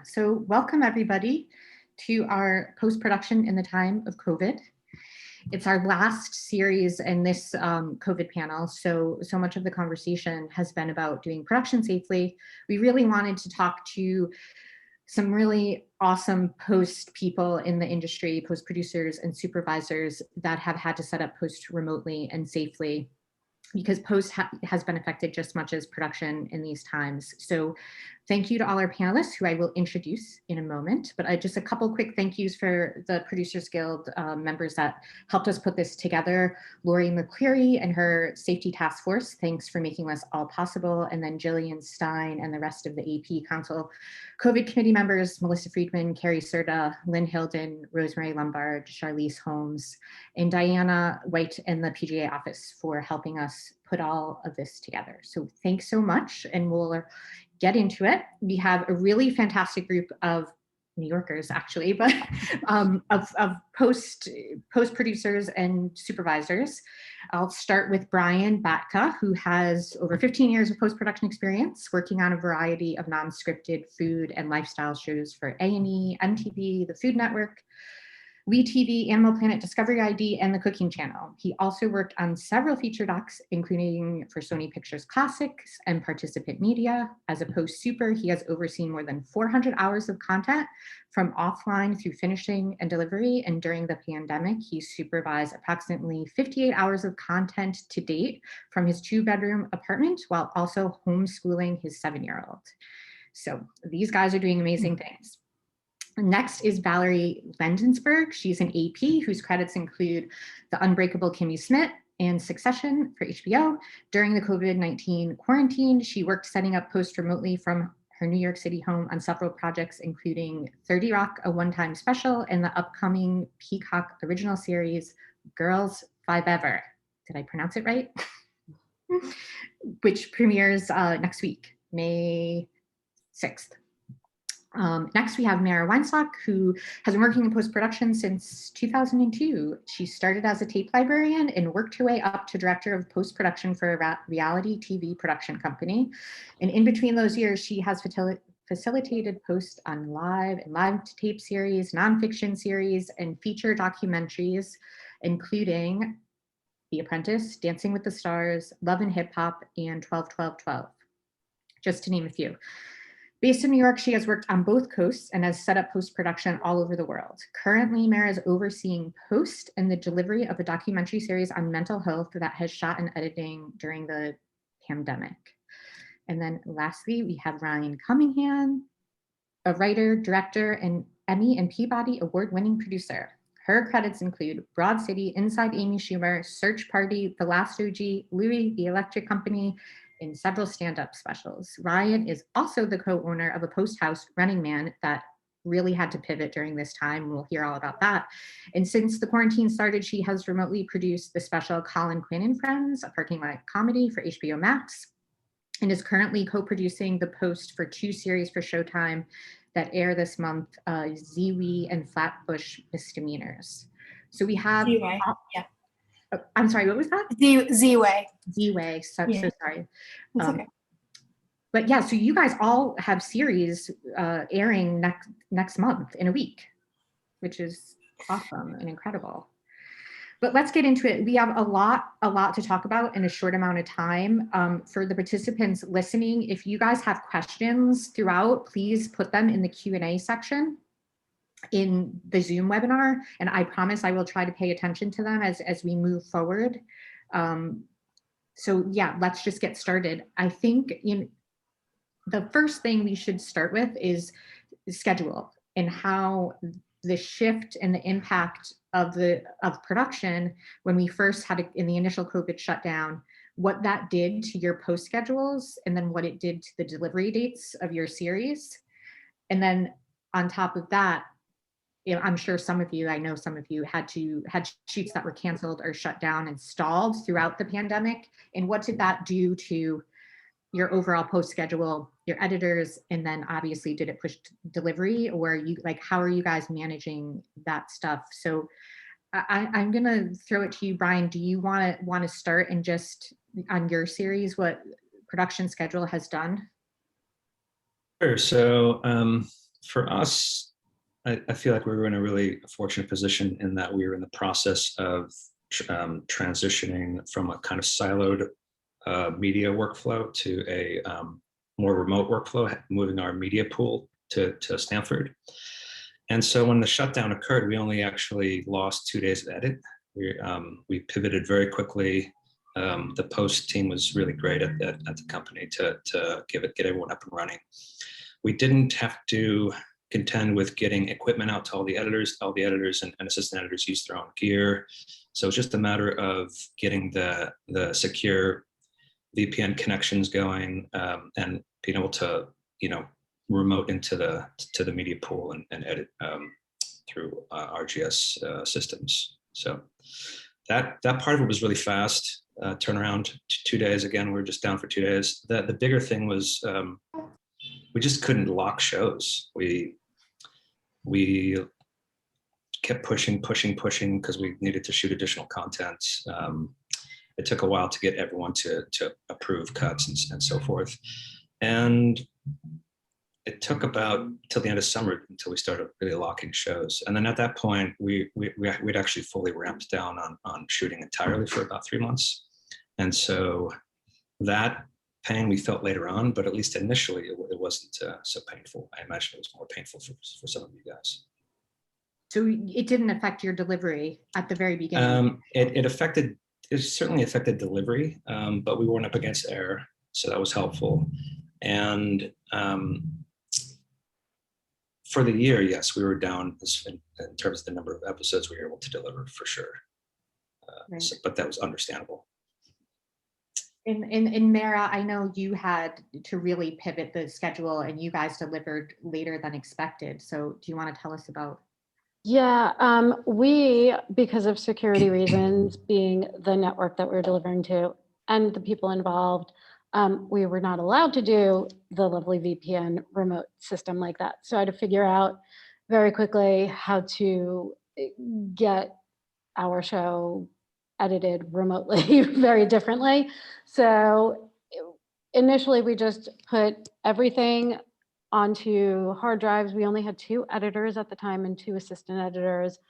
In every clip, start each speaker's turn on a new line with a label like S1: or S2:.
S1: So welcome everybody to our post-production in the time of COVID. It's our last series in this COVID panel, so much of the conversation has been about doing production safely. We really wanted to talk to some really awesome post people in the industry, post producers and supervisors that have had to set up post remotely and safely, because post has been affected just as much as production in these times. So thank you to all our panelists, who I will introduce in a moment, but just a couple quick thank yous for the Producers Guild members that helped us put this together. Lori McCleary and her safety task force, thanks for making this all possible. And then Jillian Stein and the rest of the AP Council COVID committee members, Melissa Friedman, Carrie Serta, Lynn Hilden, Rosemary Lombard, Charlize Holmes, and Diana White in the PGA office for helping us put all of this together. So thanks so much, and we'll get into it. We have a really fantastic group of New Yorkers, actually, but of post producers and supervisors. I'll start with Brian Batka, who has over 15 years of post-production experience working on a variety of non-scripted food and lifestyle shows for A&E, MTV, the Food Network, WeTV, Animal Planet, Discovery ID, and the Cooking Channel. He also worked on several feature docs, including for Sony Pictures Classics and Participant Media. As a post-super, he has overseen more than 400 hours of content from offline through finishing and delivery. And during the pandemic, he supervised approximately 58 hours of content to date from his 2-bedroom apartment, while also homeschooling his 7-year-old. So these guys are doing amazing things. Next is Valerie Lendensberg. She's an AP whose credits include The Unbreakable Kimmy Schmidt and Succession for HBO. During the COVID-19 quarantine, she worked setting up post remotely from her New York City home on several projects, including 30 Rock, a one-time special, and the upcoming Peacock original series, Girls 5 Ever. Did I pronounce it right? Which premieres next week, May 6th. Next, we have Mara Weinstock, who has been working in post-production since 2002. She started as a tape librarian and worked her way up to director of post-production for a reality TV production company. And in between those years, she has facilitated post on live and live to tape series, nonfiction series, and feature documentaries, including The Apprentice, Dancing with the Stars, Love and Hip Hop, and 12-12-12, just to name a few. Based in New York, she has worked on both coasts and has set up post-production all over the world. Currently, Mara is overseeing post and the delivery of a documentary series on mental health that has shot and editing during the pandemic. And then lastly, we have Ryan Cunningham, a writer, director, and Emmy and Peabody award-winning producer. Her credits include Broad City, Inside Amy Schumer, Search Party, The Last OG, Louis, The Electric Company, in several stand-up specials. Ryan is also the co-owner of a post house, Running Man, that really had to pivot during this time. We'll hear all about that. And since the quarantine started, she has remotely produced the special Colin Quinn and Friends, a parking lot comedy for HBO Max, and is currently co-producing the post for 2 series for Showtime that air this month, Ziwi and Flatbush Misdemeanors. So we have-
S2: Z-Way, yeah.
S1: I'm sorry, what was that?
S2: Z-Way.
S1: Z-Way, so sorry.
S2: That's okay.
S1: But yeah, so you guys all have series airing next month in a week, which is awesome and incredible. But let's get into it. We have a lot to talk about in a short amount of time. For the participants listening, if you guys have questions throughout, please put them in the Q&A section in the Zoom webinar, and I promise I will try to pay attention to them as we move forward. So yeah, let's just get started. I think the first thing we should start with is schedule and how the shift and the impact of production when we first had in the initial COVID shutdown, what that did to your post schedules, and then what it did to the delivery dates of your series. And then on top of that, I'm sure some of you, I know some of you had shoots that were canceled or shut down and stalled throughout the pandemic. And what did that do to your overall post schedule, your editors, and then obviously did it push delivery, or how are you guys managing that stuff? So I'm gonna throw it to you, Brian. Do you want to start and just on your series, what production schedule has done?
S3: Sure. So
S2: For us, I feel like we were in a really fortunate position in that we were in the process of transitioning from a kind of siloed media workflow to a more remote workflow, moving our media pool to Stanford. And so when the shutdown occurred, we only actually lost 2 days of edit. We pivoted very quickly. The post team was really great at the company to get everyone up and running. We didn't have to contend with getting equipment out to all the editors. All the editors and assistant editors use their own gear. So it's just a matter of getting the secure VPN connections going and being able to, remote into the media pool and edit through RGS systems. So that part of it was really fast. Turnaround 2 days. Again, we were just down for 2 days. The bigger thing was we just couldn't lock shows. We kept pushing because we needed to shoot additional content. It took a while to get everyone to approve cuts and so forth. And it took about till the end of summer until we started really locking shows. And then at that point, we'd actually fully ramped down on shooting entirely for about 3 months. And so that pain we felt later on, but at least initially it wasn't so painful. I imagine it was more painful for some of you guys.
S1: So it didn't affect your delivery at the very beginning?
S2: It certainly affected delivery, but we weren't up against air, so that was helpful. And for the year, yes, we were down in terms of the number of episodes we were able to deliver, for sure. Right. But that was understandable.
S1: In Mara, I know you had to really pivot the schedule and you guys delivered later than expected. So do you want to tell us about?
S3: Yeah, we, because of security reasons, being the network that we're delivering to and the people involved, we were not allowed to do the lovely VPN remote system like that. So I had to figure out very quickly how to get our show edited remotely very differently. So initially we just put everything onto hard drives. We only had 2 editors at the time and 2 assistant editors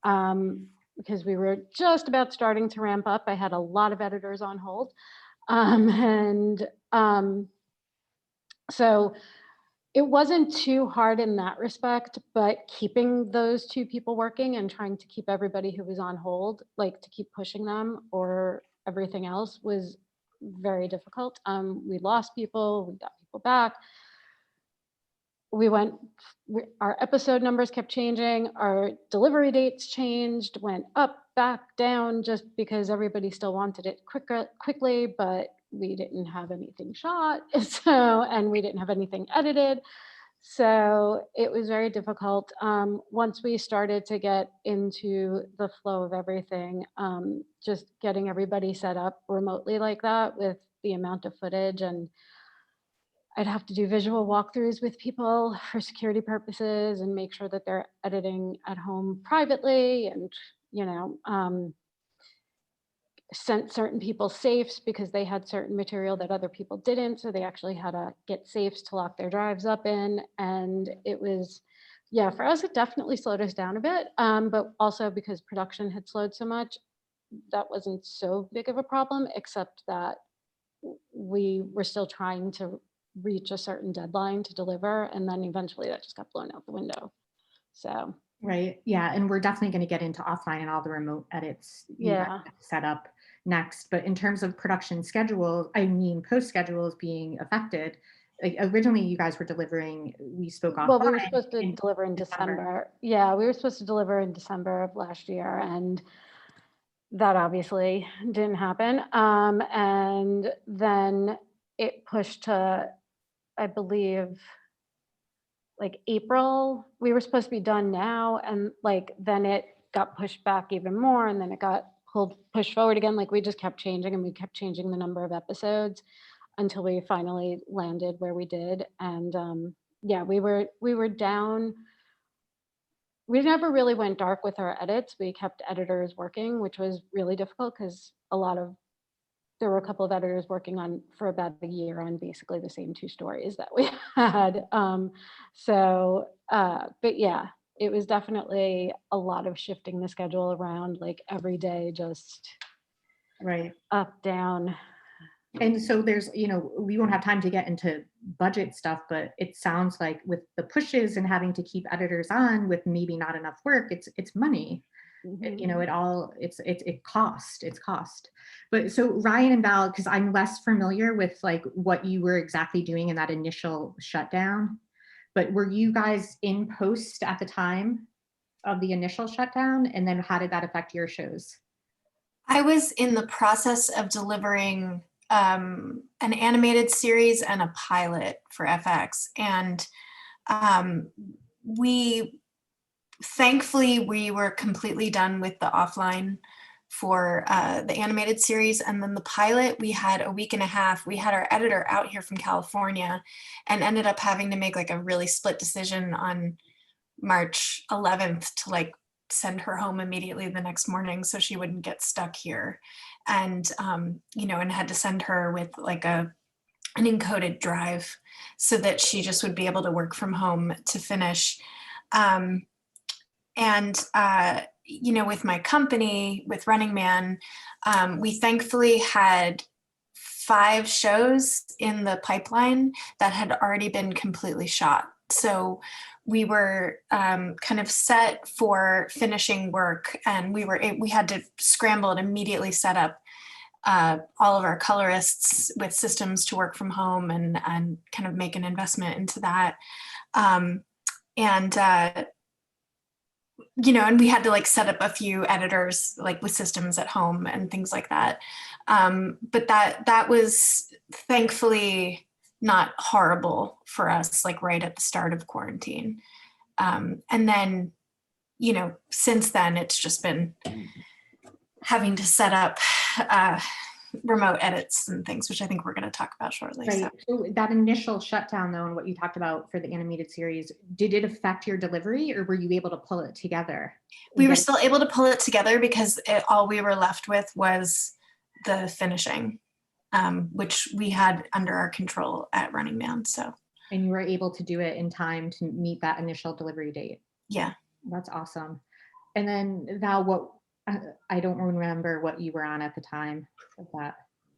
S3: because we were just about starting to ramp up. I had a lot of editors on hold. So it wasn't too hard in that respect, but keeping those 2 people working and trying to keep everybody who was on hold, like to keep pushing them or everything else was very difficult. We lost people, we got people back. Our episode numbers kept changing, our delivery dates changed, went up, back, down, just because everybody still wanted it quickly, but we didn't have anything shot, and we didn't have anything edited. So it was very difficult. Once we started to get into the flow of everything, just getting everybody set up remotely like that with the amount of footage, and I'd have to do visual walkthroughs with people for security purposes and make sure that they're editing at home privately and, sent certain people safes because they had certain material that other people didn't. So they actually had to get safes to lock their drives up in. And it was, yeah, for us, it definitely slowed us down a bit. But also because production had slowed so much, that wasn't so big of a problem, except that we were still trying to reach a certain deadline to deliver. And then eventually that just got blown out the window. So.
S1: Right. Yeah. And we're definitely going to get into offline and all the remote edits you
S3: Yeah.
S1: set up next. But in terms of production schedule, post schedules being affected, like originally you guys were delivering, we spoke offline.
S3: Well, we were supposed to deliver in December. Yeah, we were supposed to deliver in December of last year, and that obviously didn't happen. And then it pushed to, I believe, like April. We were supposed to be done now, and then it got pushed back even more, and then it got pushed forward again. Like we just kept changing, and we kept changing the number of episodes until we finally landed where we did. And yeah, we were down. We never really went dark with our edits. We kept editors working, which was really difficult because a lot of there were a couple of editors working on for about a year on basically the same 2 stories that we had. But yeah, it was definitely a lot of shifting the schedule around, like every day, just
S1: Right.
S3: up, down.
S1: And so there's, we won't have time to get into budget stuff, but it sounds like with the pushes and having to keep editors on with maybe not enough work, it's money. It's cost. But so Ryan and Val, because I'm less familiar with like what you were exactly doing in that initial shutdown, but were you guys in post at the time of the initial shutdown? And then how did that affect your shows?
S4: I was in the process of delivering an animated series and a pilot for FX. And thankfully, we were completely done with the offline for the animated series. And then the pilot, we had a week and a half. We had our editor out here from California and ended up having to make like a really split decision on March 11th to like send her home immediately the next morning so she wouldn't get stuck here. And, and had to send her with like an encoded drive so that she just would be able to work from home to finish. With my company, with Running Man, we thankfully had 5 shows in the pipeline that had already been completely shot. So we were kind of set for finishing work, and we had to scramble and immediately set up all of our colorists with systems to work from home and kind of make an investment into that. And we had to like set up a few editors like with systems at home and things like that. But that was thankfully not horrible for us, like right at the start of quarantine. And then, since then it's just been having to set up remote edits and things, which I think we're going to talk about shortly.
S1: Right. So that initial shutdown, though, and what you talked about for the animated series, did it affect your delivery, or were you able to pull it together?
S4: We were still able to pull it together because all we were left with was the finishing, which we had under our control at Running Man. So.
S1: And you were able to do it in time to meet that initial delivery date.
S4: Yeah.
S1: That's awesome. And then Val, I don't remember what you were on at the time of that.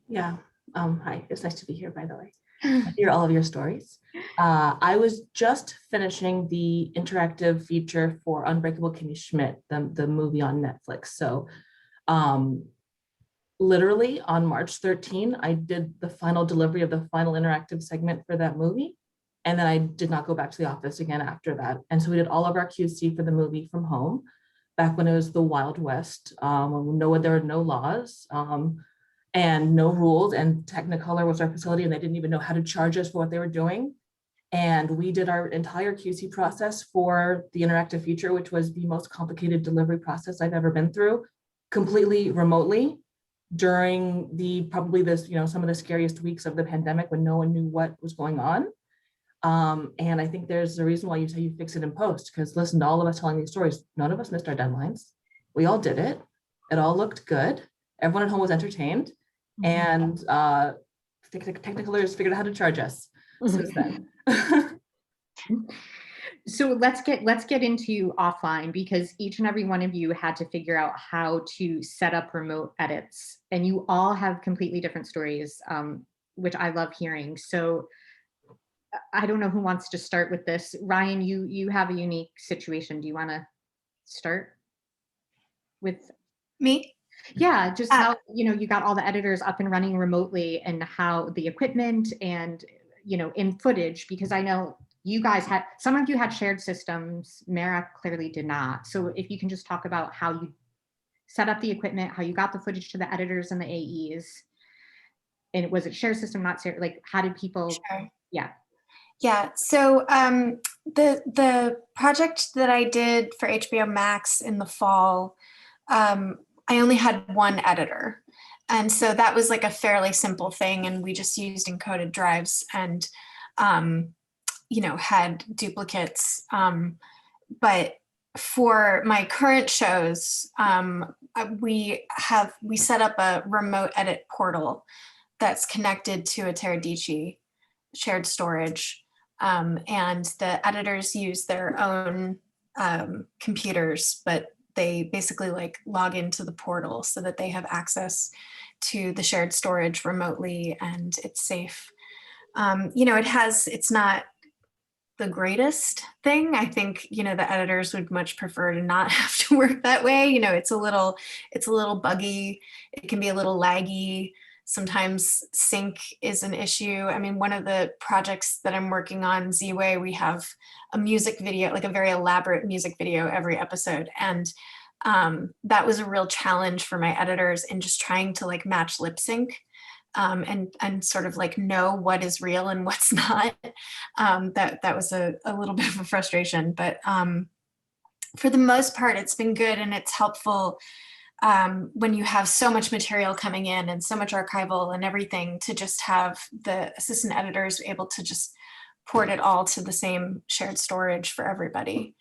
S5: Yeah. Hi, it's nice to be here, by the way. I hear all of your stories. I was just finishing the interactive feature for Unbreakable Kimmy Schmidt, the movie on Netflix. So literally on March 13, I did the final delivery of the final interactive segment for that movie. And then I did not go back to the office again after that. And so we did all of our QC for the movie from home, back when it was the Wild West. There were no laws and no rules, and Technicolor was our facility, and they didn't even know how to charge us for what they were doing. And we did our entire QC process for the interactive feature, which was the most complicated delivery process I've ever been through, completely remotely during some of the scariest weeks of the pandemic when no one knew what was going on. And I think there's a reason why you say you fix it in post, because listen to all of us telling these stories. None of us missed our deadlines. We all did it. It all looked good. Everyone at home was entertained. And Technicolors figured out how to charge us since then.
S1: So let's get into offline, because each and every one of you had to figure out how to set up remote edits, and you all have completely different stories, which I love hearing. So I don't know who wants to start with this. Ryan, you have a unique situation. Do you want to start with
S4: me?
S1: Yeah, just how, you got all the editors up and running remotely, and how the equipment and, in footage, because I know you guys some of you had shared systems. Mara clearly did not. So if you can just talk about how you set up the equipment, how you got the footage to the editors and the AEs, and was it shared system, not shared? Like, how did people?
S4: Sure.
S1: Yeah.
S4: Yeah. So the project that I did for HBO Max in the fall, I only had one editor. And so that was like a fairly simple thing. And we just used encoded drives and, had duplicates. But for my current shows, we set up a remote edit portal that's connected to a Teradici shared storage. And the editors use their own computers, but they basically like log into the portal so that they have access to the shared storage remotely, and it's safe. It's not the greatest thing. I think, the editors would much prefer to not have to work that way. It's a little buggy. It can be a little laggy. Sometimes sync is an issue. I mean, one of the projects that I'm working on, Z-Way, we have a music video, like a very elaborate music video every episode. And that was a real challenge for my editors in just trying to like match lip sync. And sort of like know what is real and what's not. That was a little bit of a frustration, but for the most part, it's been good, and it's helpful when you have so much material coming in and so much archival and everything, to just have the assistant editors able to just port it all to the same shared storage for everybody.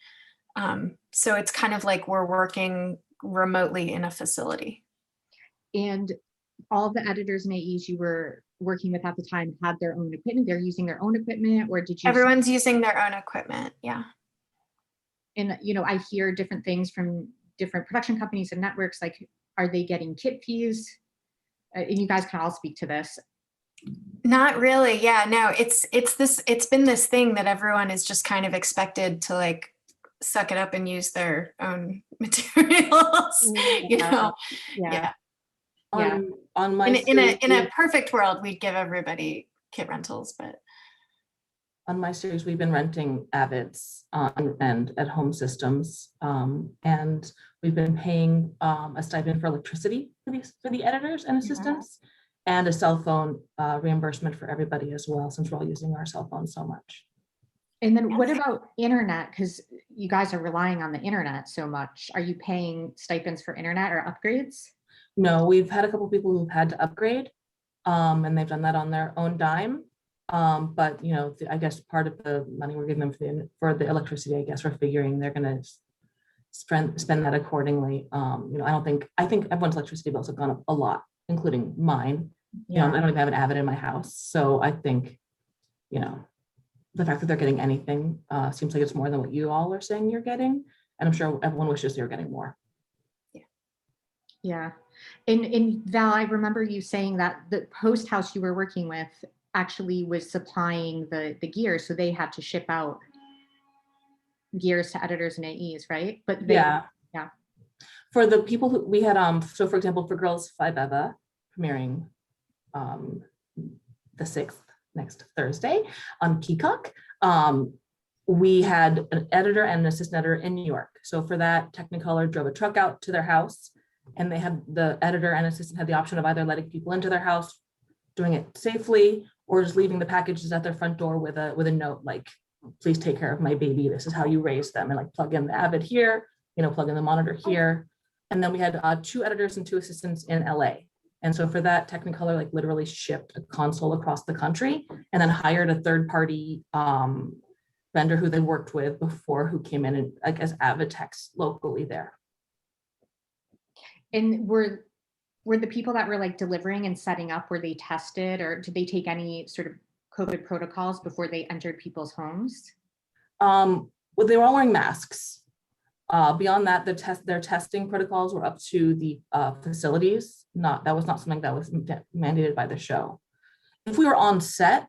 S4: So it's kind of like we're working remotely in a facility.
S1: And all the editors and AEs you were working with at the time had their own equipment? They're using their own equipment, or did you?
S4: Everyone's using their own equipment, yeah.
S1: And, I hear different things from different production companies and networks, like, are they getting kit fees? And you guys can all speak to this.
S4: Not really, yeah, no, it's been this thing that everyone is just kind of expected to like suck it up and use their own materials,
S1: Yeah.
S4: Yeah.
S5: On my
S4: In a perfect world, we'd give everybody kit rentals, but
S5: on my series, we've been renting Avids and at home systems, and we've been paying a stipend for electricity for the editors and assistants, and a cell phone reimbursement for everybody as well, since we're all using our cell phones so much.
S1: And then what about internet? Because you guys are relying on the internet so much. Are you paying stipends for internet or upgrades?
S5: No, we've had a couple people who've had to upgrade, and they've done that on their own dime. But I guess part of the money we're giving them for the electricity, I guess we're figuring they're going to spend that accordingly. I think everyone's electricity bills have gone up a lot, including mine. I don't even have an Avid in my house, so I think the fact that they're getting anything seems like it's more than what you all are saying you're getting, and I'm sure everyone wishes they were getting more.
S1: Yeah. And Val, I remember you saying that the post house you were working with actually was supplying the gear, so they had to ship out gears to editors and AEs, right? But
S5: yeah. For the people who we had, so for example, for Girls 5 Eva premiering the 6th, next Thursday on Peacock, we had an editor and an assistant editor in New York. So for that, Technicolor drove a truck out to their house, and they had the editor and assistant had the option of either letting people into their house, doing it safely, or just leaving the packages at their front door with a note like, please take care of my baby. This is how you raise them, and like plug in the Avid here, plug in the monitor here. And then we had 2 editors and 2 assistants in LA. And so for that, Technicolor like literally shipped a console across the country, and then hired a third-party vendor who they worked with before, who came in and like as Avid techs locally there.
S1: And were the people that were like delivering and setting up, were they tested, or did they take any sort of COVID protocols before they entered people's homes?
S5: Well, they were all wearing masks. Beyond that, their testing protocols were up to the facilities. That was not something that was mandated by the show. If we were on set,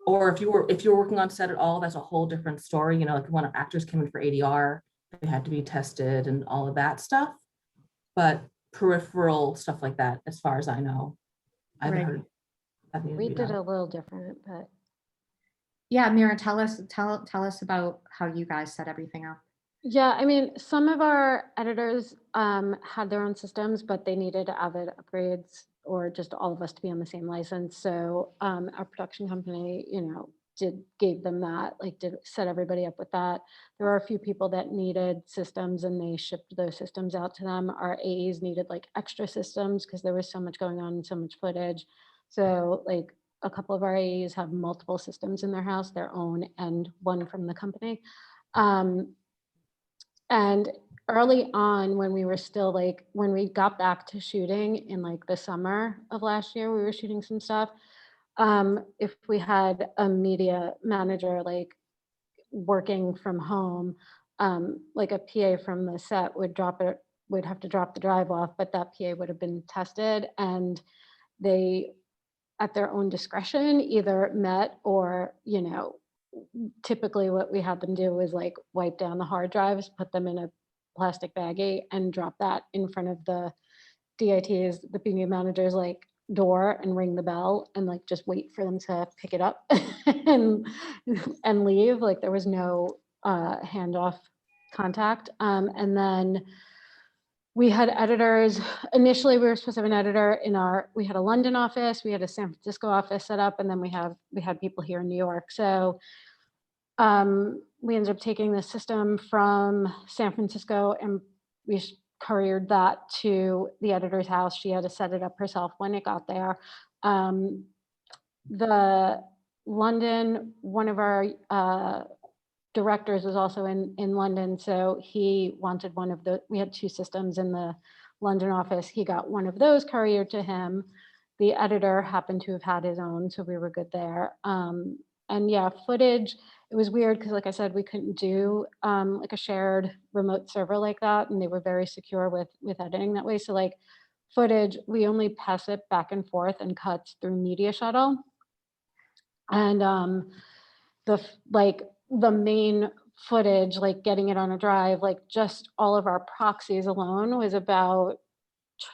S5: or if you were working on set at all, that's a whole different story. Like when actors came in for ADR, they had to be tested and all of that stuff. But peripheral stuff like that, as far as I know, I haven't heard.
S3: We did a little different, but
S1: yeah, Mira, tell us about how you guys set everything up.
S3: Yeah, I mean, some of our editors had their own systems, but they needed Avid upgrades, or just all of us to be on the same license. So our production company, gave them that, did set everybody up with that. There were a few people that needed systems, and they shipped those systems out to them. Our AEs needed extra systems because there was so much going on and so much footage. So a couple of our AEs have multiple systems in their house, their own and one from the company. And early on, when we were still like, when we got back to shooting in like the summer of last year, we were shooting some stuff. If we had a media manager like working from home, like a PA from the set would have to drop the drive off, but that PA would have been tested, and they, at their own discretion, either met or, you know, typically what we had them do is like wipe down the hard drives, put them in a plastic baggie and drop that in front of the DIT's, the media manager's like door, and ring the bell and like just wait for them to pick it up and leave. Like there was no handoff contact. And then we had editors. Initially, we were supposed to have an editor in we had a London office, we had a San Francisco office set up, and then we had people here in New York. So we ended up taking the system from San Francisco and we couriered that to the editor's house. She had to set it up herself when it got there. The London, one of our directors was also in London, so he wanted we had two systems in the London office. He got one of those couriered to him. The editor happened to have had his own, so we were good there. And yeah, footage, it was weird because like I said, we couldn't do like a shared remote server like that, and they were very secure with editing that way. So like footage, we only pass it back and forth and cuts through Media Shuttle. And the main footage, like getting it on a drive, like just all of our proxies alone was about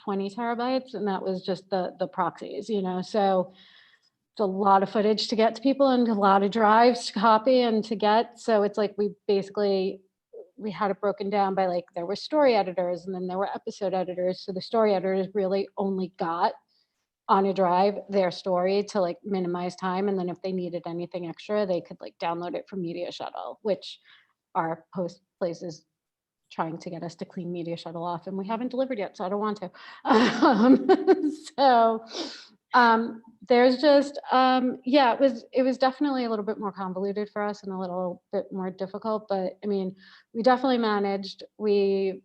S3: 20 terabytes, and that was just the proxies, you know. So it's a lot of footage to get to people and a lot of drives to copy and to get. So it's like we had it broken down by like, there were story editors and then there were episode editors. So the story editors really only got on a drive their story to like minimize time. And then if they needed anything extra, they could like download it from Media Shuttle, which our post place is trying to get us to clean Media Shuttle off, and we haven't delivered yet, so I don't want to. So there's just, yeah, it was definitely a little bit more convoluted for us and a little bit more difficult, but I mean, we definitely managed. We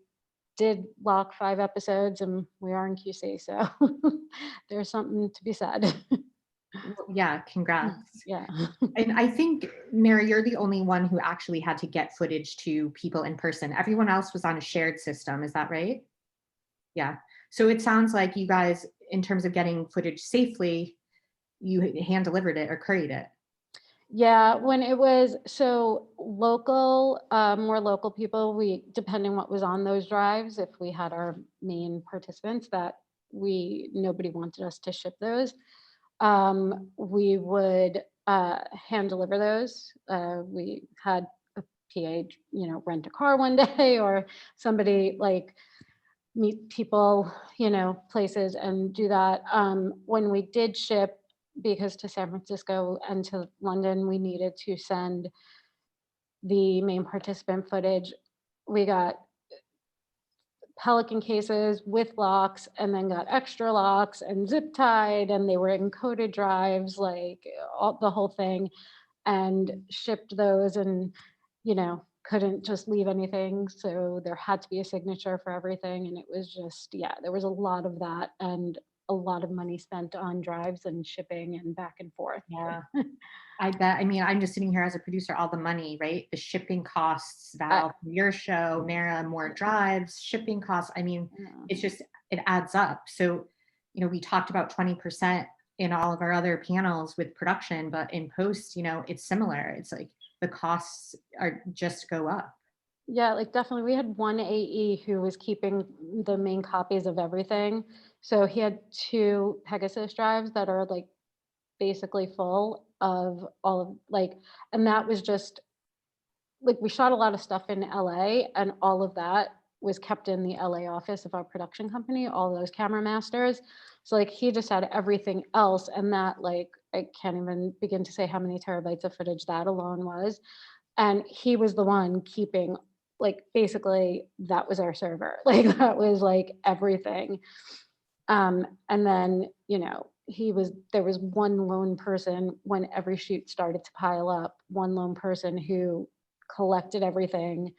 S3: did lock 5 episodes and we are in QC, so there's something to be said.
S1: Yeah, congrats.
S3: Yeah.
S1: And I think, Mary, you're the only one who actually had to get footage to people in person. Everyone else was on a shared system, is that right? Yeah. So it sounds like you guys, in terms of getting footage safely, you hand delivered it or couriered it.
S3: Yeah, when it was so local, more local people, we, depending what was on those drives, if we had our main participants that nobody wanted us to ship those, we would hand deliver those. We had a PA, you know, rent a car one day, or somebody like meet people, you know, places and do that. When we did ship, because to San Francisco and to London, we needed to send the main participant footage. We got Pelican cases with locks and then got extra locks and zip tied, and they were encoded drives, like the whole thing, and shipped those, and, you know, couldn't just leave anything. So there had to be a signature for everything. And it was just, yeah, there was a lot of that and a lot of money spent on drives and shipping and back and forth.
S1: Yeah. I bet. I mean, I'm just sitting here as a producer, all the money, right? The shipping costs, Val, your show, Mara, more drives, shipping costs. I mean, it's just, it adds up. So, you know, we talked about 20% in all of our other panels with production, but in post, you know, it's similar. It's like the costs are just go up.
S3: Yeah, like definitely. We had one AE who was keeping the main copies of everything. So he had 2 Pegasus drives that are like basically full of all of like, and that was just like, we shot a lot of stuff in LA, and all of that was kept in the LA office of our production company, all those camera masters. So like he just had everything else, and that, like, I can't even begin to say how many terabytes of footage that alone was. And he was the one keeping, like, basically that was our server. Like that was like everything. And then, you know, there was one lone person when every shoot started to pile up, one lone person who collected everything,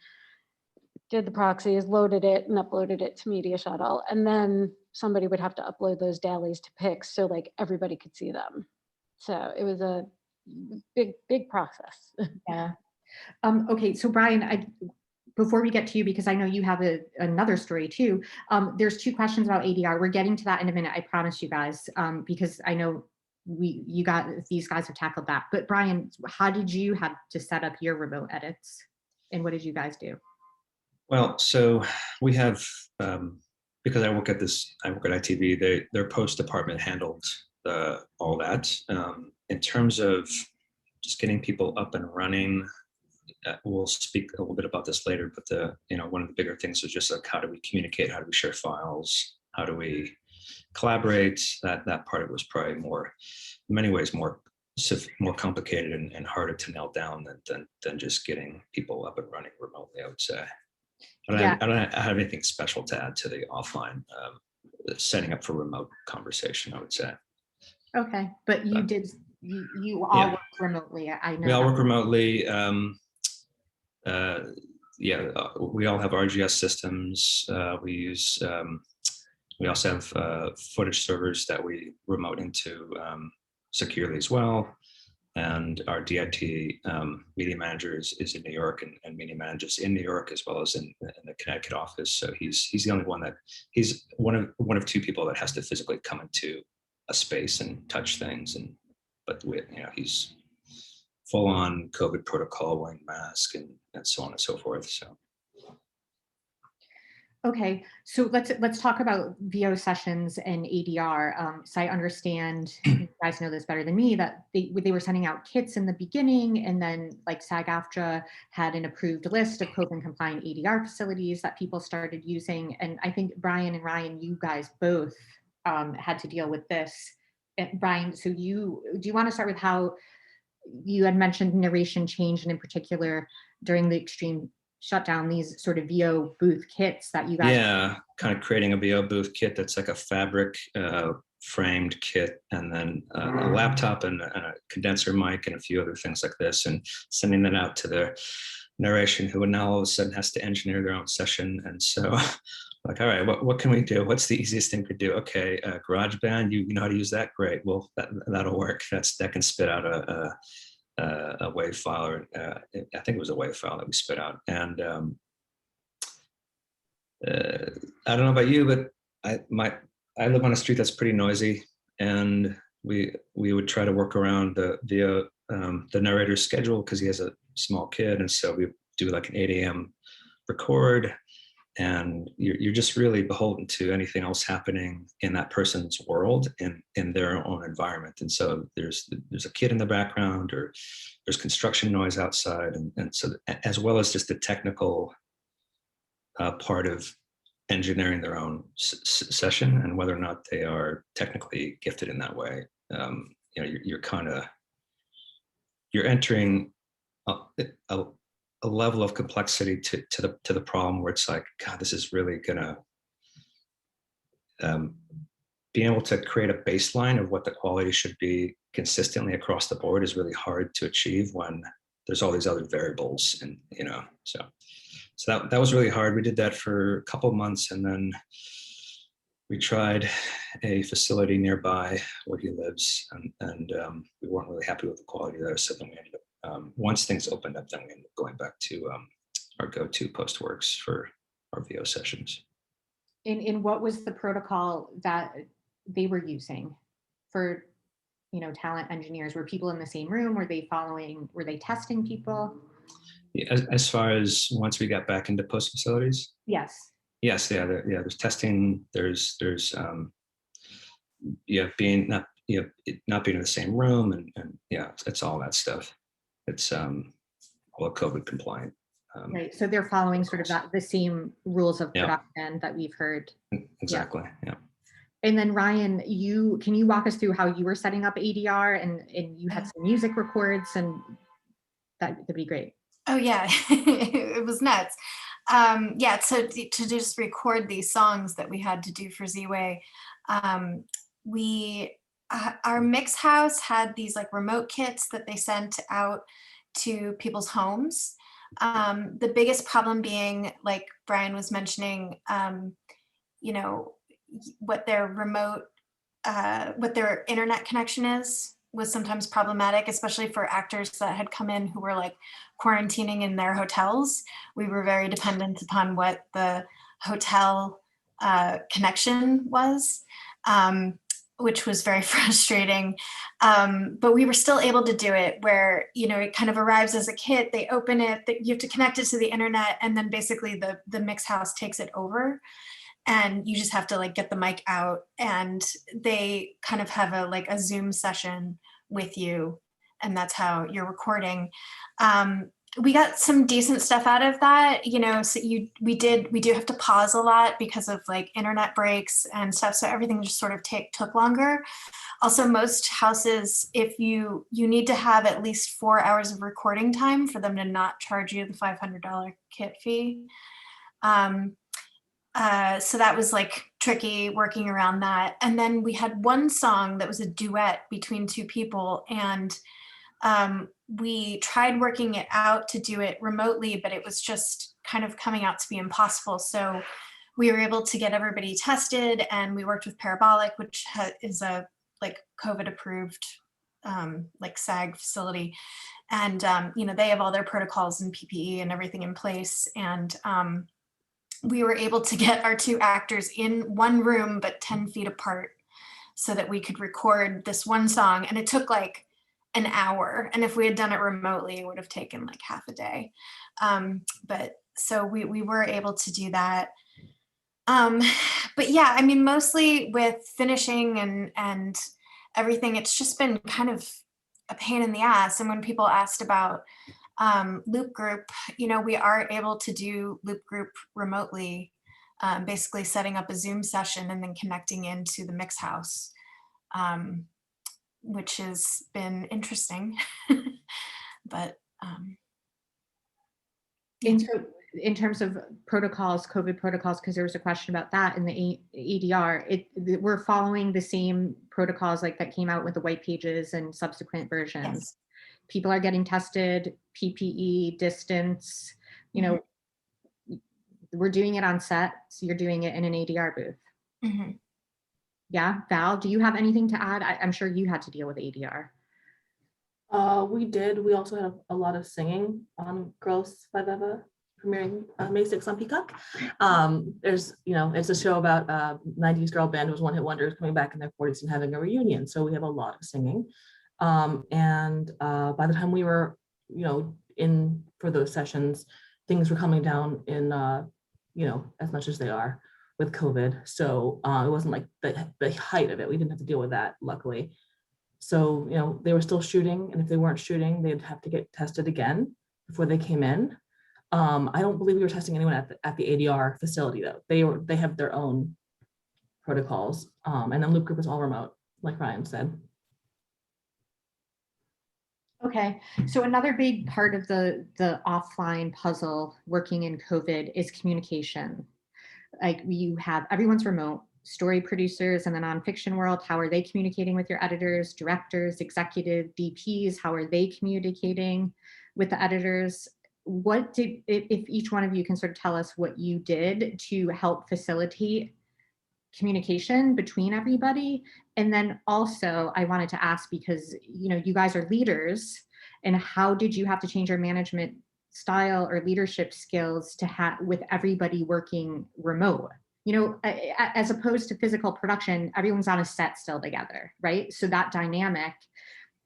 S3: did the proxies, loaded it and uploaded it to Media Shuttle. And then somebody would have to upload those dailies to Pix so like everybody could see them. So it was a big process.
S1: Yeah. Okay, so Brian, before we get to you, because I know you have another story too, there's 2 questions about ADR. We're getting to that in a minute, I promise you guys, because I know these guys have tackled that. But Brian, how did you have to set up your remote edits, and what did you guys do?
S2: Well, so we have, because I work at ITV, their post department handled all that. In terms of just getting people up and running, we'll speak a little bit about this later, but one of the bigger things is just like, how do we communicate? How do we share files? How do we collaborate? That part of it was probably in many ways more complicated and harder to nail down than just getting people up and running remotely, I would say. I don't have anything special to add to the offline setting up for remote conversation, I would say.
S1: Okay, but you all work remotely, I know.
S2: We all work remotely. We all have RGS systems. We also have footage servers that we remote into securely as well. And our DIT media manager is in New York, and media managers in New York as well as in the Connecticut office. So he's the only one he's one of 2 people that has to physically come into a space and touch things. But he's full on COVID protocol, wearing mask and so on and so forth. So.
S1: Okay, so let's talk about VO sessions and ADR. So I understand, you guys know this better than me, that they were sending out kits in the beginning, and then like SAG-AFTRA had an approved list of COVID compliant ADR facilities that people started using. And I think Brian and Ryan, you guys both had to deal with this. Brian, so do you want to start with how you had mentioned narration change, and in particular during the extreme shutdown, these sort of VO booth kits that you guys
S2: kind of creating a VO booth kit that's like a fabric framed kit, and then a laptop and a condenser mic and a few other things like this, and sending that out to the narration, who now all of a sudden has to engineer their own session. And so like, all right, what can we do? What's the easiest thing to do? Okay, GarageBand, you know how to use that? Great. Well, that'll work. That can spit out a WAV file, or I think it was a WAV file that we spit out. And I don't know about you, but I live on a street that's pretty noisy, and we would try to work around the narrator's schedule because he has a small kid, and so we do like an 8 a.m. record, and you're just really beholden to anything else happening in that person's world in their own environment. And so there's a kid in the background, or there's construction noise outside, and so as well as just the technical part of engineering their own session, and whether or not they are technically gifted in that way. You're entering a level of complexity to the problem where it's like, God, this is really gonna being able to create a baseline of what the quality should be consistently across the board is really hard to achieve when there's all these other variables, and so that was really hard. We did that for a couple of months, and then we tried a facility nearby where he lives, and we weren't really happy with the quality there. So then we ended up, once things opened up, then we ended up going back to our go-to Postworks for our VO sessions.
S1: And what was the protocol that they were using for, talent engineers? Were people in the same room? Were they testing people?
S2: Yeah, as far as once we got back into post facilities?
S1: Yes.
S2: Yes, there's testing, there's not being in the same room, and it's all that stuff. It's all COVID compliant.
S1: Right, so they're following sort of the same rules of production that we've heard.
S2: Exactly, yeah.
S1: And then Ryan, can you walk us through how you were setting up ADR, and you had some music records, and that'd be great.
S4: Oh yeah, it was nuts. So to just record these songs that we had to do for Z-Way, our mix house had these like remote kits that they sent out to people's homes. The biggest problem being, like Brian was mentioning, you know, what their internet connection was sometimes problematic, especially for actors that had come in who were like quarantining in their hotels. We were very dependent upon what the hotel connection was, which was very frustrating. But we were still able to do it where, you know, it kind of arrives as a kit, they open it, you have to connect it to the internet, and then basically the mix house takes it over. And you just have to like get the mic out, and they kind of have a Zoom session with you, and that's how you're recording. We got some decent stuff out of that, you know. So we do have to pause a lot because of like internet breaks and stuff. So everything just sort of took longer. Also, most houses, if you need to have at least 4 hours of recording time for them to not charge you the $500 kit fee. So that was like tricky working around that. And then we had one song that was a duet between two people, and we tried working it out to do it remotely, but it was just kind of coming out to be impossible. So we were able to get everybody tested, and we worked with Parabolic, which is a like COVID approved like SAG facility. And you know, they have all their protocols and PPE and everything in place. And we were able to get our two actors in one room, but 10 feet apart, so that we could record this one song. And it took like an hour. And if we had done it remotely, it would have taken like half a day. But so we were able to do that. But yeah, I mean, mostly with finishing and everything, it's just been kind of a pain in the ass. And when people asked about Loop Group, you know, we are able to do Loop Group remotely, basically setting up a Zoom session and then connecting into the mix house, which has been interesting. But
S1: in terms of protocols, COVID protocols, because there was a question about that in the ADR, we're following the same protocols like that came out with the white pages and subsequent versions.
S4: yes.
S1: People are getting tested, PPE, distance, you know, we're doing it on set, so you're doing it in an ADR booth.
S4: Mm-hmm.
S1: Yeah, Val, do you have anything to add? I'm sure you had to deal with ADR.
S5: We did. We also had a lot of singing on Girls 5 Eva, premiering May 6th on Peacock. There's, you know, it's a show about 90s girl band who was one-hit wonders coming back in their 40s and having a reunion. So we have a lot of singing. And by the time we were, you know, in for those sessions, things were coming down in, you know, as much as they are with COVID. So it wasn't like the height of it. We didn't have to deal with that, luckily. So, you know, they were still shooting, and if they weren't shooting, they'd have to get tested again before they came in. I don't believe we were testing anyone at the ADR facility though. They have their own protocols. And then Loop Group is all remote, like Ryan said.
S1: Okay, so another big part of the offline puzzle working in COVID is communication. Like you have everyone's remote, story producers in the nonfiction world, how are they communicating with your editors, directors, executive DPs, how are they communicating with the editors? What did, if each one of you can sort of tell us what you did to help facilitate communication between everybody. And then also I wanted to ask, because you know, you guys are leaders, and how did you have to change your management style or leadership skills to have with everybody working remote? You know, as opposed to physical production, everyone's on a set still together, right? So that dynamic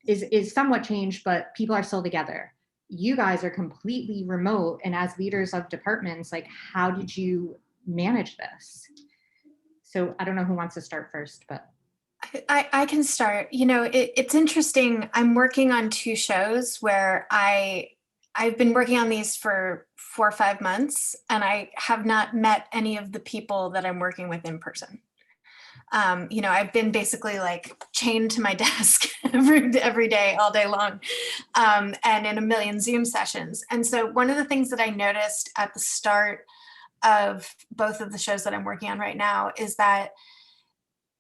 S1: is somewhat changed, but people are still together. You guys are completely remote, and as leaders of departments, like how did you manage this? So I don't know who wants to start first, but.
S4: I can start. You know, it's interesting. I'm working on 2 shows where I've been working on these for 4 or 5 months, and I have not met any of the people that I'm working with in person. You know, I've been basically like chained to my desk every day, all day long, and in a million Zoom sessions. And so one of the things that I noticed at the start of both of the shows that I'm working on right now is that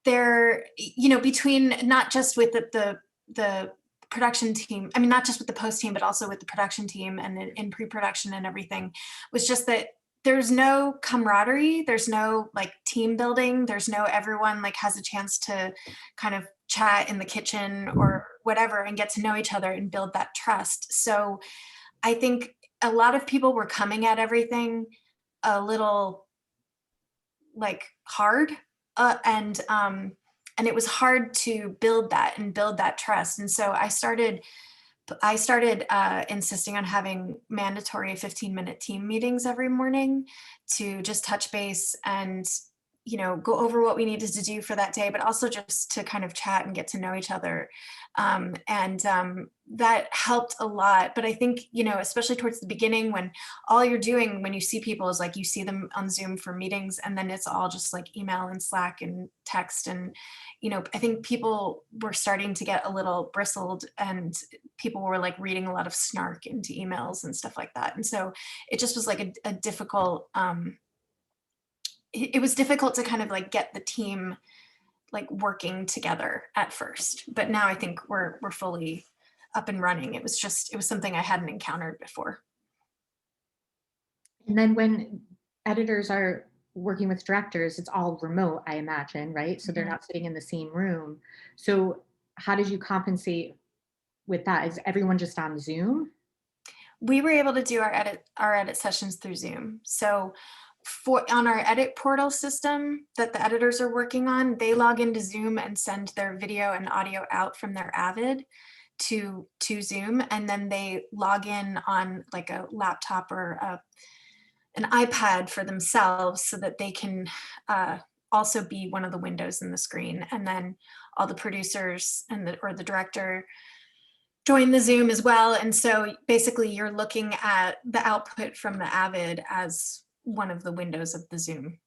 S4: they're, you know, between not just with the production team, I mean, not just with the post team, but also with the production team and in pre-production and everything, was just that there's no camaraderie, there's no like team building, there's no everyone like has a chance to kind of chat in the kitchen or whatever and get to know each other and build that trust. So I think a lot of people were coming at everything a little like hard, and it was hard to build that trust. And so I started insisting on having mandatory 15-minute team meetings every morning to just touch base and, you know, go over what we needed to do for that day, but also just to kind of chat and get to know each other. That helped a lot. But I think, you know, especially towards the beginning, when all you're doing when you see people is like you see them on Zoom for meetings, and then it's all just like email and Slack and text. And, you know, I think people were starting to get a little bristled, and people were like reading a lot of snark into emails and stuff like that. And so it just was like a difficult, it was difficult to kind of like get the team like working together at first, but now I think we're fully up and running. It was something I hadn't encountered before.
S1: And then when editors are working with directors, it's all remote, I imagine, right? So they're not sitting in the same room. So how did you compensate with that? Is everyone just on Zoom?
S4: We were able to do our edit sessions through Zoom. So on our edit portal system that the editors are working on, they log into Zoom and send their video and audio out from their Avid to Zoom, and then they log in on like a laptop or an iPad for themselves so that they can also be one of the windows in the screen. And then all the producers and the director join the Zoom as well. And so basically you're looking at the output from the Avid as one of the windows of the Zoom.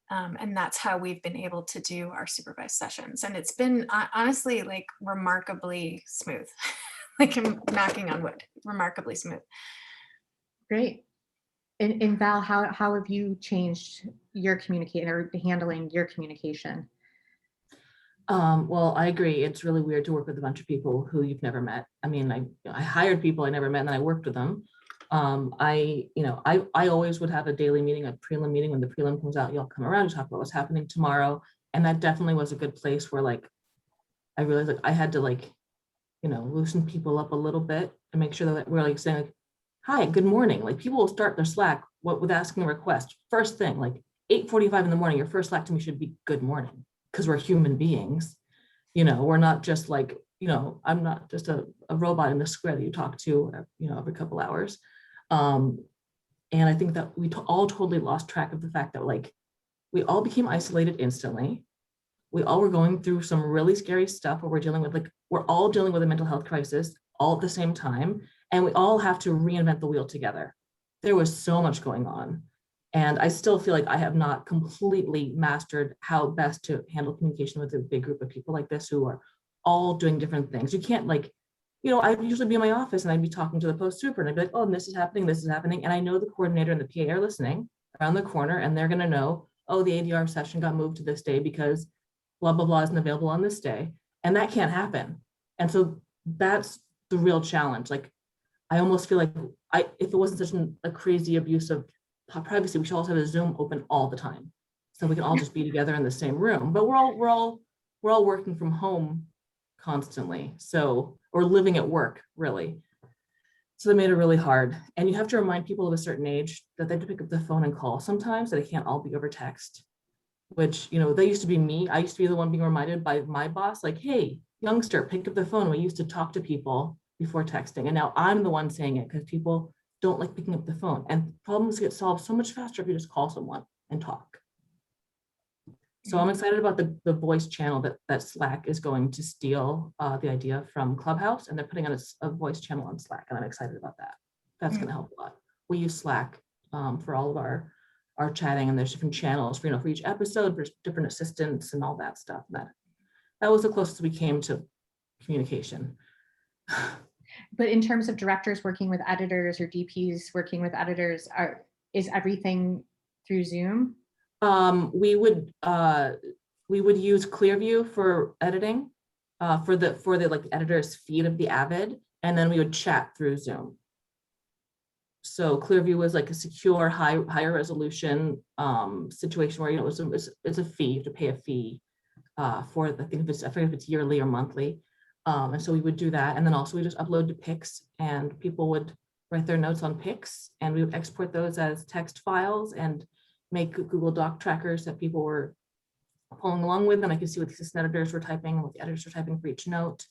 S4: And that's how we've been able to do our supervised sessions. And it's been honestly like remarkably smooth. Like I'm knocking on wood, remarkably smooth.
S1: Great. And Val, how have you changed your communication or handling your communication?
S5: Well, I agree. It's really weird to work with a bunch of people who you've never met. I mean, I hired people I never met, and then I worked with them. I always would have a daily meeting, a prelim meeting. When the prelim comes out, y'all come around to talk about what's happening tomorrow. And that definitely was a good place where like, I realized like I had to like, you know, loosen people up a little bit and make sure that we're like saying like, hi, good morning. Like people will start their Slack with asking a request. First thing, like 8:45 in the morning, your first Slack to me should be good morning, because we're human beings. You know, we're not just like, you know, I'm not just a robot in the square that you talk to, you know, every couple hours. And I think that we all totally lost track of the fact that like, we all became isolated instantly. We all were going through some really scary stuff where we're all dealing with a mental health crisis all at the same time. And we all have to reinvent the wheel together. There was so much going on. And I still feel like I have not completely mastered how best to handle communication with a big group of people like this who are all doing different things. You can't like, you know, I'd usually be in my office and I'd be talking to the post super and I'd be like, oh, and this is happening. And I know the coordinator and the PA are listening around the corner, and they're gonna know, oh, the ADR session got moved to this day because blah, blah, blah isn't available on this day. And that can't happen. And so that's the real challenge. Like, I almost feel like if it wasn't such a crazy abuse of privacy, we should also have a Zoom open all the time, so we can all just be together in the same room. But we're all working from home constantly, so or living at work really. So that made it really hard. And you have to remind people of a certain age that they have to pick up the phone and call sometimes, that it can't all be over text. Which, you know, that used to be me. I used to be the one being reminded by my boss, like, hey, youngster, pick up the phone. We used to talk to people before texting. And now I'm the one saying it because people don't like picking up the phone. And problems get solved so much faster if you just call someone and talk. So I'm excited about the voice channel that Slack is going to steal the idea from Clubhouse, and they're putting on a voice channel on Slack, and I'm excited about that. That's going to help a lot. We use Slack for all of our chatting, and there's different channels for, you know, for each episode, there's different assistants and all that stuff. That was the closest we came to communication.
S1: But in terms of directors working with editors or DPs working with editors, is everything through Zoom?
S5: We would use Clearview for editing, for the like editor's feed of the Avid, and then we would chat through Zoom. So Clearview was like a secure, higher resolution situation where, you know, it's a fee, you have to pay a fee for the, I forget if it's yearly or monthly. And so we would do that. And then also we just upload to Pix, and people would write their notes on Pix, and we would export those as text files and make Google Doc trackers that people were following along with. And I could see what the assistant editors were typing, what the editors were typing for each note.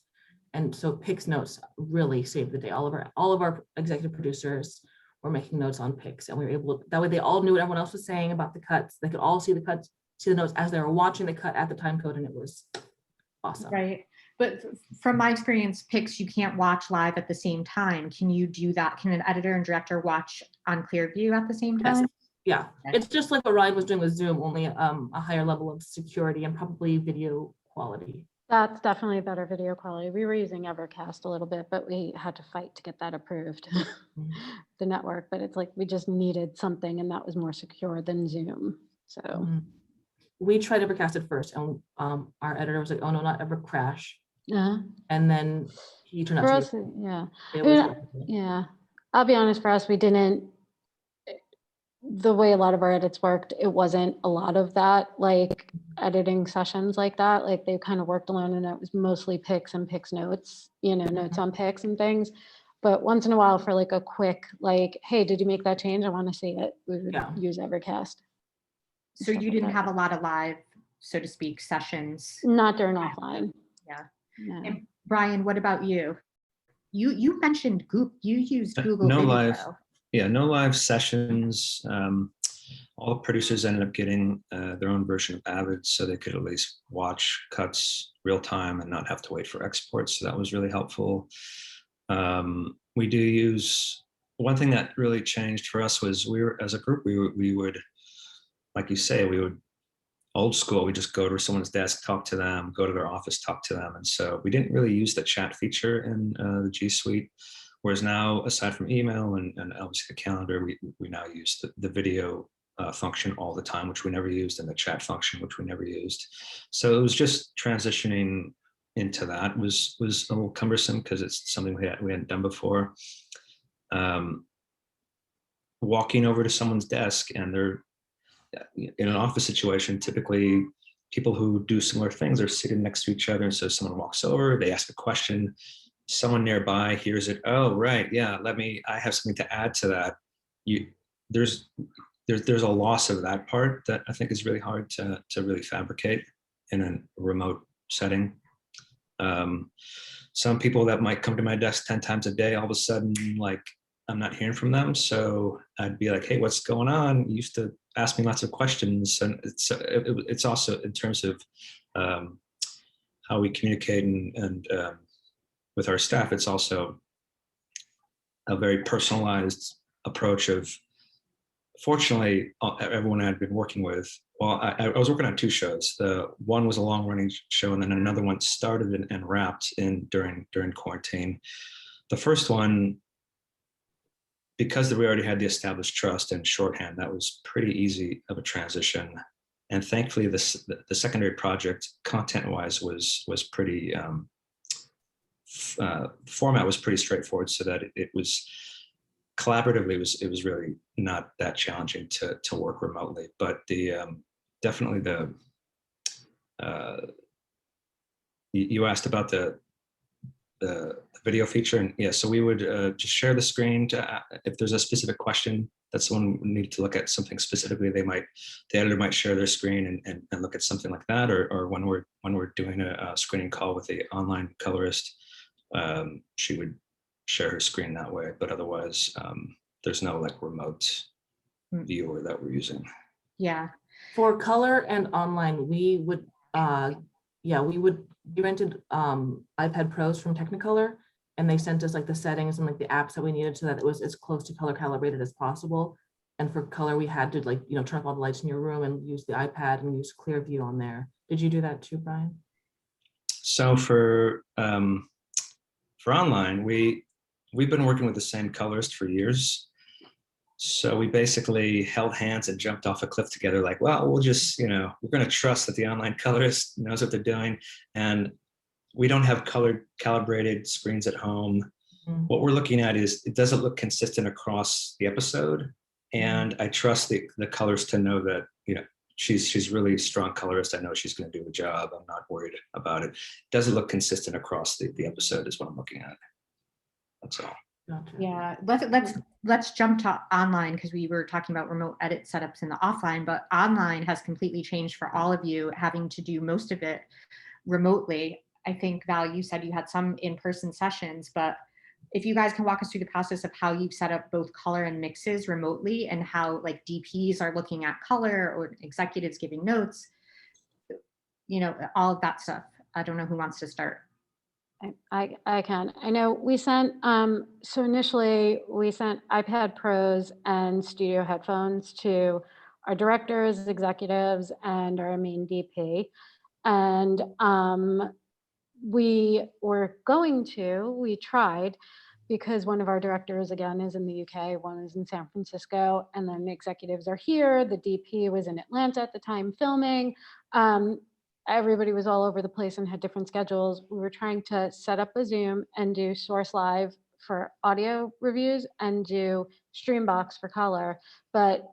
S5: And so Pix notes really saved the day. All of our executive producers were making notes on Pix, and we were able to, that way they all knew what everyone else was saying about the cuts. They could all see the cuts, see the notes as they were watching the cut at the time code, and it was awesome.
S1: Right. But from my experience, Pix, you can't watch live at the same time. Can you do that? Can an editor and director watch on Clearview at the same
S5: Yes.
S1: time?
S5: Yeah,
S1: Okay.
S5: it's just like what Ryan was doing with Zoom, only a higher level of security and probably video quality.
S3: That's definitely better video quality. We were using Evercast a little bit, but we had to fight to get that approved, the network. But it's like we just needed something, and that was more secure than Zoom. So
S5: We tried Evercast at first, and our editor was like, "Oh no, not Evercrash."
S3: uh,
S5: And then he turned
S3: for
S5: out
S3: us,
S5: to be,
S3: yeah,
S5: it
S3: I
S5: was
S3: mean, yeah. I'll be honest, for us, we didn't. The way a lot of our edits worked, it wasn't a lot of that, like editing sessions like that. Like they kind of worked alone, and it was mostly Pix and Pix notes, you know, notes on Pix and things. But once in a while, for like a quick, like, hey, did you make that change? I want to see it. We would
S5: Yeah.
S3: use Evercast.
S1: So
S3: Stuff
S1: you
S3: like
S1: didn't
S3: that.
S1: have a lot of live, so to speak, sessions.
S3: Not during offline.
S1: Yeah.
S3: No.
S1: And Brian, what about you? You mentioned Google. You used Google
S2: no
S1: Video.
S2: live. Yeah, no live sessions. All the producers ended up getting their own version of Avid, so they could at least watch cuts real time and not have to wait for exports. So that was really helpful. We do use, one thing that really changed for us was as a group, we would, like you say, we would old school, we just go to someone's desk, talk to them, go to their office, talk to them. And so we didn't really use the chat feature in the G Suite. Whereas now, aside from email and obviously the calendar, we now use the video function all the time, which we never used, and the chat function, which we never used. So it was just transitioning into that was a little cumbersome because it's something we hadn't done before. Walking over to someone's desk, and they're in an office situation, typically people who do similar things are sitting next to each other. And so someone walks over, they ask a question, someone nearby hears it. Oh, right, yeah, I have something to add to that. There's a loss of that part that I think is really hard to really fabricate in a remote setting. Some people that might come to my desk 10 times a day, all of a sudden, like, I'm not hearing from them. So I'd be like, hey, what's going on? You used to ask me lots of questions. And it's also in terms of how we communicate and with our staff, it's also a very personalized approach of, fortunately, everyone I'd been working with, well, I was working on two shows. The one was a long running show, and then another one started and wrapped during quarantine. The first one, because we already had the established trust and shorthand, that was pretty easy of a transition. And thankfully, the secondary project, content-wise, was pretty, format was pretty straightforward, so that it was collaboratively, it was really not that challenging to work remotely. But definitely you asked about the video feature, and yeah, so we would just share the screen if there's a specific question that someone needed to look at something specifically, the editor might share their screen and look at something like that, or when we're doing a screening call with the online colorist, she would share her screen that way. But otherwise, there's no like remote viewer that we're using.
S1: Yeah.
S5: For color and online, we would we rented iPad Pros from Technicolor, and they sent us like the settings and like the apps that we needed so that it was as close to color calibrated as possible. And for color, we had to turn off all the lights in your room and use the iPad and use Clearview on there. Did you do that too, Brian?
S2: So for online, we've been working with the same colorist for years. So we basically held hands and jumped off a cliff together, like, well, we'll just, we're going to trust that the online colorist knows what they're doing. And we don't have calibrated screens at home.
S5: Mm.
S2: What we're looking at is it doesn't look consistent across the episode. And I trust the colors to know that, she's really a strong colorist. I know she's going to do the job. I'm not worried about it. Doesn't look consistent across the episode is what I'm looking at. That's all.
S5: Gotcha.
S1: Yeah, let's jump to online, because we were talking about remote edit setups in the offline, but online has completely changed for all of you, having to do most of it remotely. I think, Val, you said you had some in-person sessions, but if you guys can walk us through the process of how you've set up both color and mixes remotely, and how like DPs are looking at color or executives giving notes, all of that stuff. I don't know who wants to start.
S3: I can. I know we sent, so initially we sent iPad Pros and studio headphones to our directors, executives, and our main DP. And we tried, because one of our directors, again, is in the UK, one is in San Francisco, and then the executives are here. The DP was in Atlanta at the time filming. Everybody was all over the place and had different schedules. We were trying to set up a Zoom and do Source Live for audio reviews and do Streambox for color, but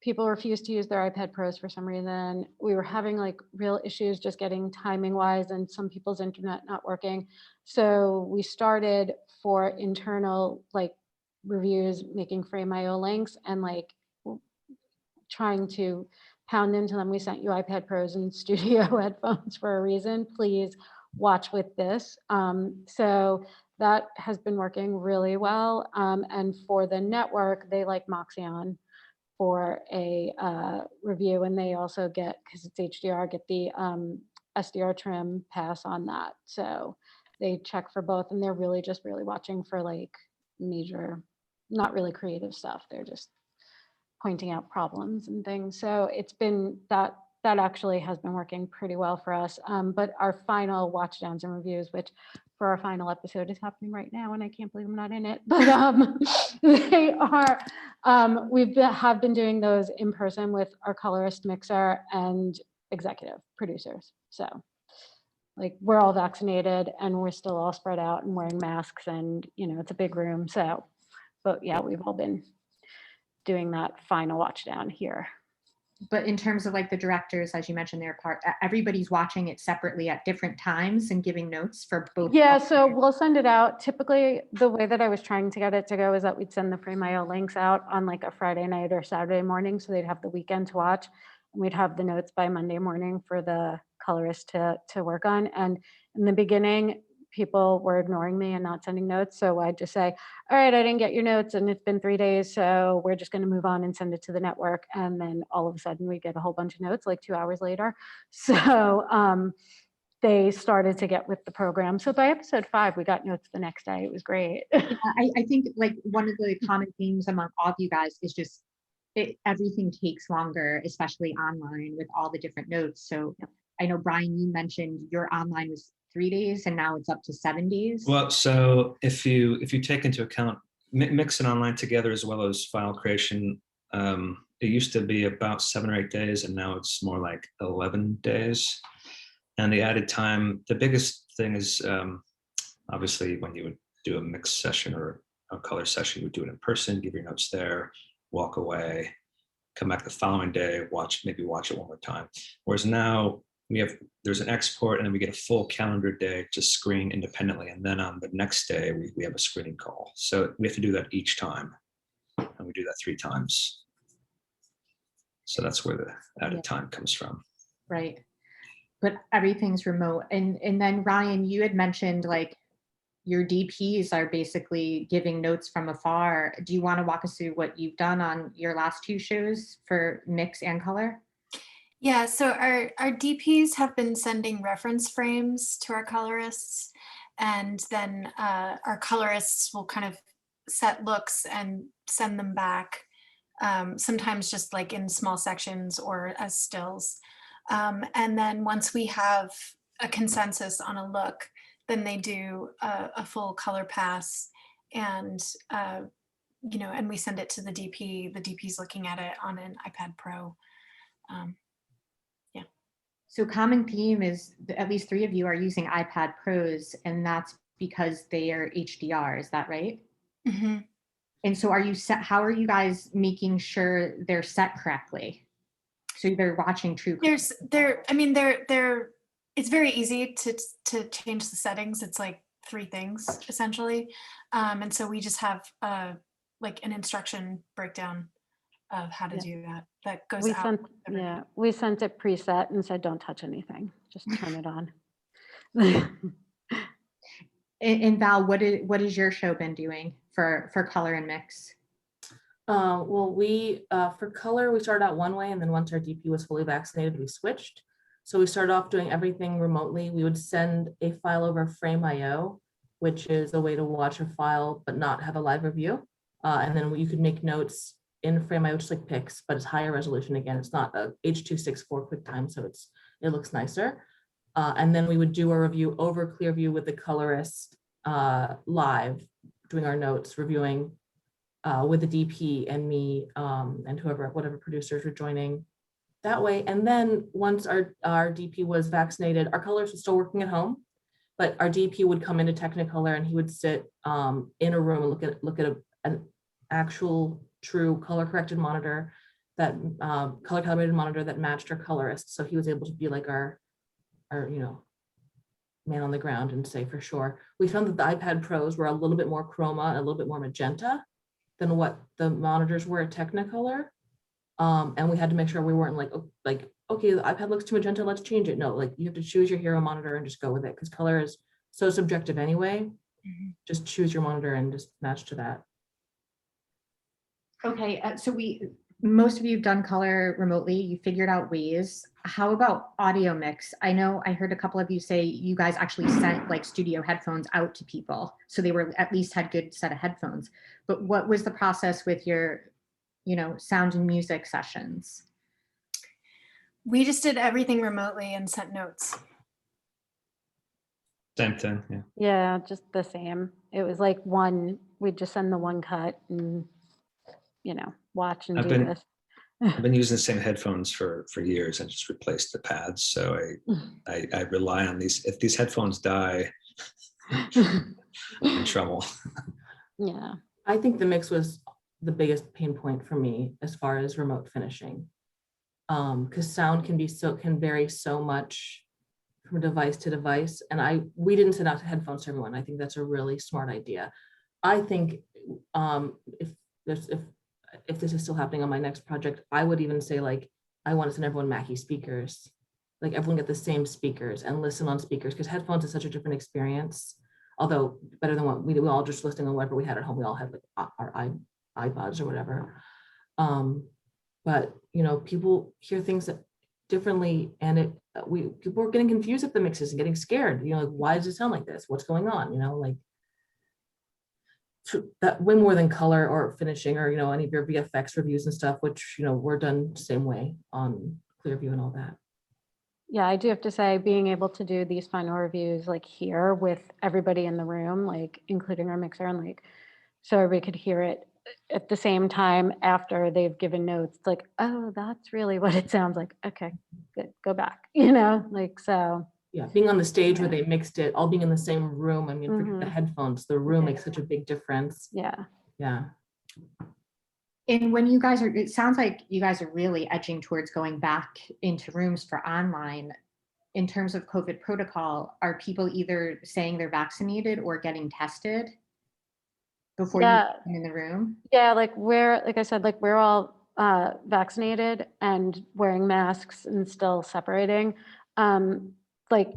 S3: people refused to use their iPad Pros for some reason. We were having like real issues just getting timing wise, and some people's internet not working. So we started for internal like reviews, making Frame.io links and like trying to pound into them. We sent you iPad Pros and studio headphones for a reason. Please watch with this. So that has been working really well. And for the network, they like Moxion for a review, and they also get, because it's HDR, get the SDR trim pass on that. So they check for both, and they're really just watching for like major, not really creative stuff. They're just pointing out problems and things. So it's been that actually has been working pretty well for us. But our final Watchdowns and reviews, which for our final episode is happening right now, and I can't believe I'm not in it, but they are, have been doing those in person with our colorist, mixer, and executive producers. So like we're all vaccinated and we're still all spread out and wearing masks, and it's a big room. So, but yeah, we've all been doing that final Watchdown here.
S1: But in terms of like the directors, as you mentioned, everybody's watching it separately at different times and giving notes for both.
S3: Yeah, so we'll send it out. Typically, the way that I was trying to get it to go is that we'd send the Frame.io links out on like a Friday night or Saturday morning, so they'd have the weekend to watch. And we'd have the notes by Monday morning for the colorist to work on. And in the beginning, people were ignoring me and not sending notes. So I'd just say, all right, I didn't get your notes and it's been 3 days. So we're just going to move on and send it to the network. And then all of a sudden we get a whole bunch of notes like 2 hours later. So they started to get with the program. So by episode 5, we got notes the next day. It was great.
S1: I think like one of the common themes among all of you guys is just everything takes longer, especially online with all the different notes. So I know, Brian, you mentioned your online was 3 days and now it's up to 7 days.
S2: Well, so if you take into account mixing online together as well as file creation, it used to be about 7 or 8 days, and now it's more like 11 days. And the added time, the biggest thing is obviously when you would do a mix session or a color session, you would do it in person, give your notes there, walk away, come back the following day, maybe watch it one more time. Whereas now there's an export, and then we get a full calendar day to screen independently, and then on the next day we have a screening call. So we have to do that each time, and we do that 3 times. So that's where the added time comes from.
S1: Right, but everything's remote. And then Ryan, you had mentioned like your DPs are basically giving notes from afar. Do you want to walk us through what you've done on your last 2 shows for mix and color?
S4: Yeah, so our DPs have been sending reference frames to our colorists, and then our colorists will kind of set looks and send them back, sometimes just like in small sections or as stills. And then once we have a consensus on a look, then they do a full color pass, and and we send it to the DP. The DP's looking at it on an iPad Pro.
S1: So common theme is at least 3 of you are using iPad Pros, and that's because they are HDR. Is that right?
S4: Mm-hmm.
S1: And so how are you guys making sure they're set correctly? So they're watching true.
S4: It's very easy to change the settings. It's like 3 things essentially. And so we just have like an instruction breakdown of how to do that. That goes out.
S3: We sent it preset and said, don't touch anything, just turn it on.
S1: And Val, what has your show been doing for color and mix?
S5: Well, we for color, we started out one way, and then once our DP was fully vaccinated, we switched. So we started off doing everything remotely. We would send a file over Frame.io, which is a way to watch a file but not have a live review. And then you could make notes in Frame.io, just like pics, but it's higher resolution. Again, it's not a H.264 QuickTime, so it looks nicer. And then we would do a review over Clearview with the colorist live, doing our notes, reviewing with the DP and me and whatever producers were joining that way. And then once our DP was vaccinated, our colorist was still working at home, but our DP would come into Technicolor and he would sit in a room and look at an actual true color corrected monitor, that color calibrated monitor that matched our colorist. So he was able to be like our man on the ground and say for sure. We found that the iPad Pros were a little bit more chroma and a little bit more magenta than what the monitors were at Technicolor. And we had to make sure we weren't like, okay, the iPad looks too magenta, let's change it. No, like you have to choose your hero monitor and just go with it, because color is so subjective anyway. Mm-hmm. Just choose your monitor and just match to that.
S1: Okay, so most of you have done color remotely. You figured out ways. How about audio mix? I know I heard a couple of you say you guys actually sent like studio headphones out to people, so they were at least had good set of headphones. But what was the process with your, sound and music sessions?
S4: We just did everything remotely and sent notes.
S2: Same thing, yeah.
S3: Yeah, just the same. It was like we'd just send the one cut and, watch and this.
S2: I've been using the same headphones for years and just replaced the pads. So I rely on these. If these headphones die, I'm in trouble.
S3: Yeah.
S5: I think the mix was the biggest pain point for me as far as remote finishing. Because sound can vary so much from device to device. And we didn't send out headphones to everyone. I think that's a really smart idea. I think if this is still happening on my next project, I would even say like, I want to send everyone Mackie speakers, like everyone get the same speakers and listen on speakers, because headphones is such a different experience. Although better than what we all just listening on whatever we had at home. We all had like our iPods or whatever. But people hear things differently, and people are getting confused at the mixes and getting scared. Like, why does it sound like this? What's going on? Like that way more than color or finishing or any of your VFX reviews and stuff, which we're done the same way on Clearview and all that.
S3: Yeah, I do have to say, being able to do these final reviews like here with everybody in the room, like including our mixer, and like so everybody could hear it at the same time after they've given notes, like, oh, that's really what it sounds like. Okay, good, go back, so.
S5: Yeah, being on the stage where they mixed it, all being in the same room. I mean, forget the headphones, the room makes such a big difference.
S3: Yeah.
S5: Yeah.
S1: And when you guys it sounds like you guys are really edging towards going back into rooms for online. In terms of COVID protocol, are people either saying they're vaccinated or getting tested before you come in the room?
S3: Yeah, like I said, we're all vaccinated and wearing masks and still separating.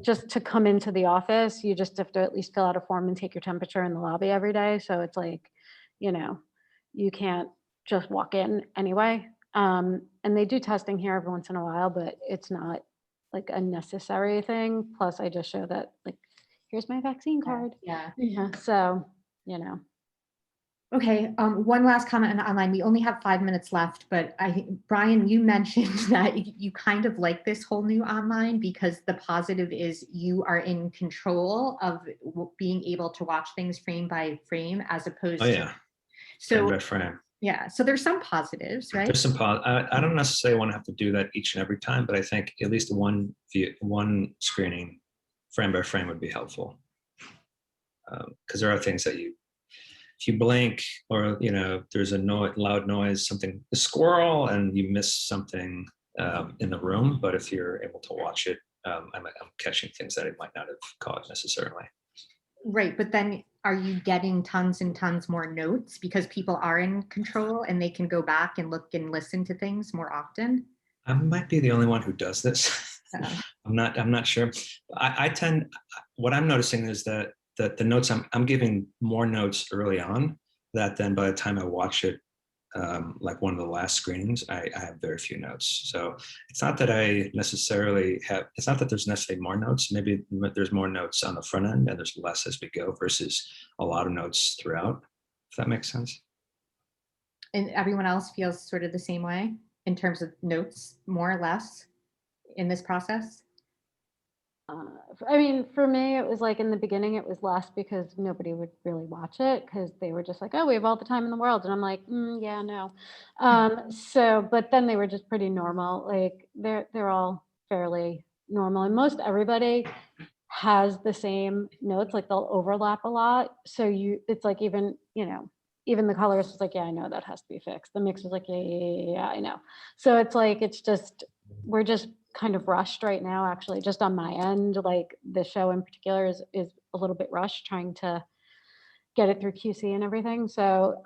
S3: Just to come into the office, you just have to at least fill out a form and take your temperature in the lobby every day. So it's like, you can't just walk in anyway. And they do testing here every once in a while, but it's not like a necessary thing. Plus I just show that here's my vaccine card.
S1: Yeah.
S3: So,
S1: Okay, one last comment on online. We only have 5 minutes left, but Brian, you mentioned that you kind of like this whole new online because the positive is you are in control of being able to watch things frame by frame as opposed
S2: to.
S1: So
S2: frame by frame.
S1: Yeah, so there's some positives, right?
S2: There's some, I don't necessarily want to have to do that each and every time, but I think at least one screening frame by frame would be helpful. Because there are things that if you blink or, there's a loud noise, a squirrel, and you miss something in the room. But if you're able to watch it, I'm catching things that it might not have caught necessarily.
S1: Right, but then are you getting tons and tons more notes because people are in control and they can go back and look and listen to things more often?
S2: I might be the only one who does this. I'm not sure. What I'm noticing is that the notes I'm giving more notes early on, that then by the time I watch it, like one of the last screenings, I have very few notes. So it's not that it's not that there's necessarily more notes. Maybe there's more notes on the front end and there's less as we go versus a lot of notes throughout, if that makes sense.
S1: And everyone else feels sort of the same way in terms of notes, more or less, in this process?
S3: I mean, for me, it was like in the beginning, it was less because nobody would really watch it because they were just like, oh, we have all the time in the world. And I'm like, yeah, no. But then they were just pretty normal. Like they're all fairly normal. And most everybody has the same notes, like they'll overlap a lot. So it's like even the colorist was like, yeah, I know that has to be fixed. The mix was like, yeah, I know. So it's like, we're just kind of rushed right now, actually, just on my end. Like the show in particular is a little bit rushed trying to get it through QC and everything. So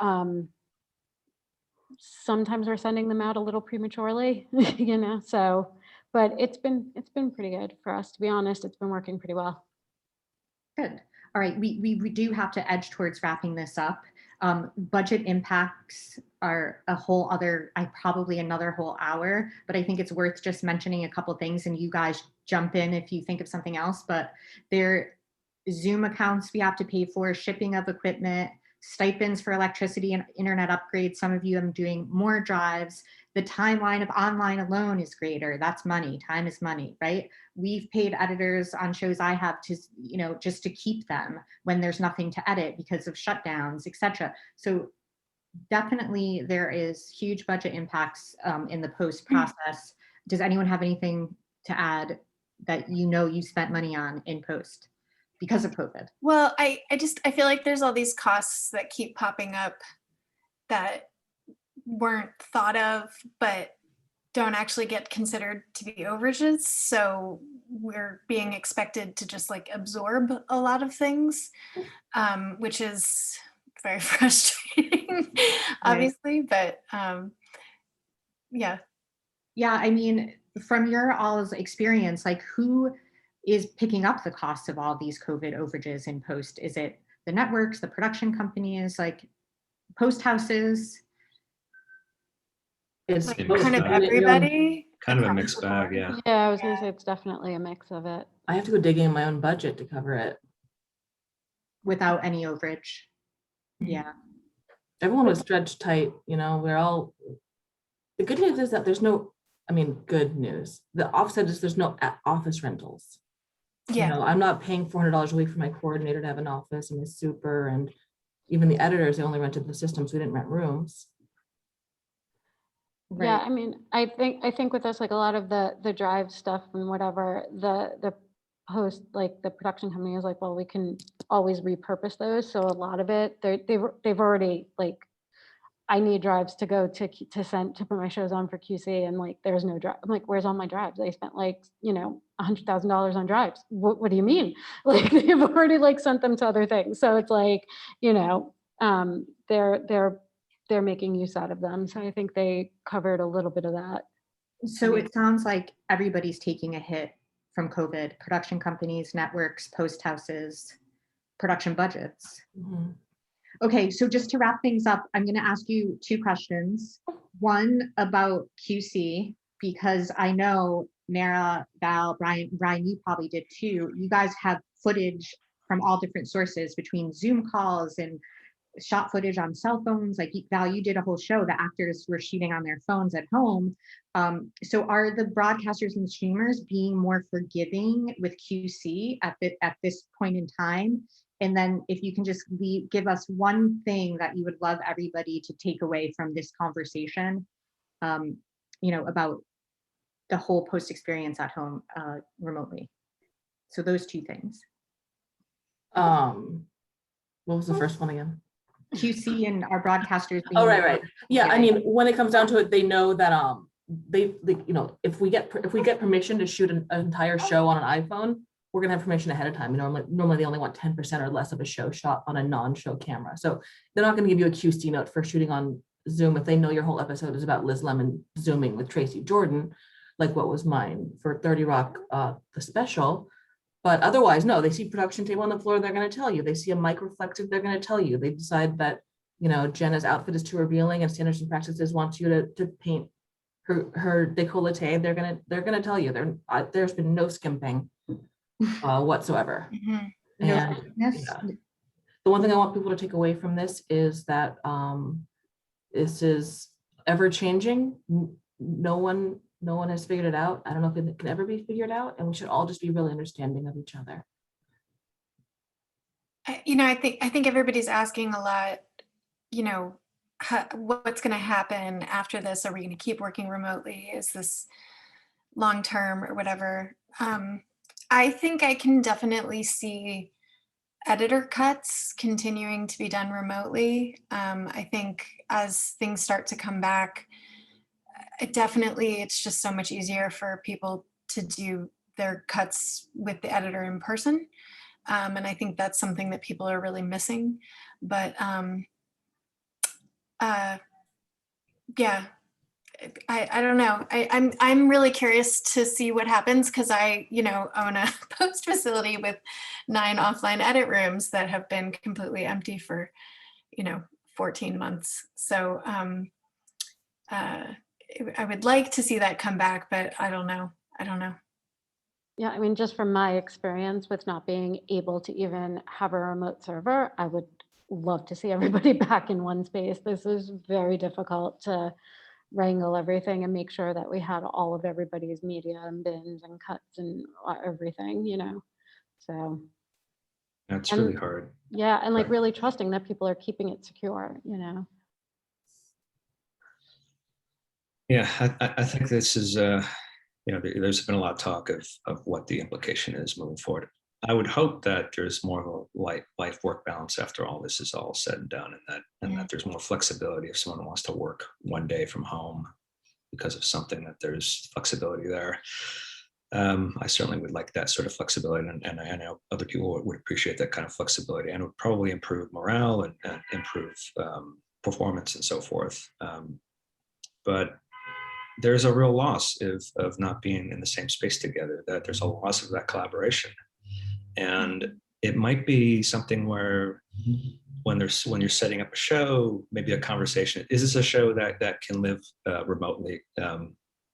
S3: sometimes we're sending them out a little prematurely, so, but it's been pretty good for us, to be honest. It's been working pretty well.
S1: Good. All right, we do have to edge towards wrapping this up. Budget impacts are a whole other, probably another whole hour, but I think it's worth just mentioning a couple things and you guys jump in if you think of something else. But there Zoom accounts we have to pay for, shipping of equipment, stipends for electricity and internet upgrades. Some of you are doing more drives. The timeline of online alone is greater. That's money. Time is money, right? We've paid editors on shows I have to, just to keep them when there's nothing to edit because of shutdowns, etc. So definitely there is huge budget impacts in the post process. Does anyone have anything to add that you spent money on in post because of COVID?
S4: Well, I feel like there's all these costs that keep popping up that weren't thought of, but don't actually get considered to be overages. So we're being expected to just like absorb a lot of things, which is very frustrating, obviously, but yeah. Yeah,
S1: I mean, from your all's experience, like who is picking up the cost of all these COVID overages in post? Is it the networks, the production companies, like post houses?
S5: It's
S4: like kind of everybody.
S2: Kind of a mixed bag, yeah.
S3: Yeah, I was gonna say it's definitely a mix of it.
S5: I have to go digging in my own budget to cover it.
S1: Without any overage. Yeah.
S5: Everyone was stretched tight, we're all, the good news is that there's no, good news. The offset is there's no office rentals.
S4: Yeah.
S5: I'm not paying $400 a week for my coordinator to have an office and a super, and even the editors, they only rented the systems. We didn't rent rooms.
S1: Right.
S3: Yeah, I think with us, like a lot of the drive stuff and whatever, the post, like the production company is like, well, we can always repurpose those. So a lot of it, they've already like, I need drives to go to put my shows on for QC, and like there's no drive. I'm like, where's all my drives? They spent like $100,000 on drives. What do you mean? Like they've already like sent them to other things. So it's like they're making use out of them. So I think they covered a little bit of that.
S1: So it sounds like everybody's taking a hit from COVID: production companies, networks, post houses, production budgets.
S5: Mm-hmm.
S1: Okay, so just to wrap things up, I'm going to ask you two questions. One about QC, because I know Mara, Val, Brian, you probably did too. You guys have footage from all different sources between Zoom calls and shot footage on cell phones. Like Val, you did a whole show. The actors were shooting on their phones at home. So are the broadcasters and streamers being more forgiving with QC at this point in time? And then if you can just give us one thing that you would love everybody to take away from this conversation, about the whole post experience at home remotely. So those two things.
S5: What was the first one again?
S1: QC and our broadcasters.
S5: Oh, right. Yeah, I mean, when it comes down to it, they know that they if we get permission to shoot an entire show on an iPhone, we're gonna have permission ahead of time. Normally they only want 10% or less of a show shot on a non-show camera. So they're not gonna give you a QC note for shooting on Zoom if they know your whole episode is about Liz Lemon Zooming with Tracy Jordan, like what was mine for 30 Rock, the special. But otherwise, no, they see production table on the floor, they're going to tell you. They see a mic reflective, they're going to tell you. They decide that, Jenna's outfit is too revealing and Standards and Practices wants you to paint her décolleté. They're going to tell you. There's been no skimping whatsoever.
S4: Mm-hmm.
S5: And the one thing I want people to take away from this is that this is ever changing. No one has figured it out. I don't know if it can ever be figured out, and we should all just be really understanding of each other.
S4: I think everybody's asking a lot, what's going to happen after this? Are we going to keep working remotely? Is this long term or whatever? I think I can definitely see editor cuts continuing to be done remotely. I think as things start to come back, it's just so much easier for people to do their cuts with the editor in person. And I think that's something that people are really missing. But yeah, I don't know. I'm really curious to see what happens because I, own a post facility with 9 offline edit rooms that have been completely empty for, 14 months. So I would like to see that come back, but I don't know.
S3: Yeah, I mean, just from my experience with not being able to even have a remote server, I would love to see everybody back in one space. This is very difficult to wrangle everything and make sure that we had all of everybody's media and bins and cuts and everything, So
S2: That's really hard.
S3: yeah, and like really trusting that people are keeping it secure,
S2: Yeah, I think this is, there's been a lot of talk of what the implication is moving forward. I would hope that there's more of a life-work balance after all this is all said and done, and that there's more flexibility if someone wants to work one day from home because of something, that there's flexibility there. I certainly would like that sort of flexibility, and I know other people would appreciate that kind of flexibility, and it would probably improve morale and improve performance and so forth. But there's a real loss of not being in the same space together, that there's a loss of that collaboration. And it might be something where when you're setting up a show, maybe a conversation, is this a show that can live remotely?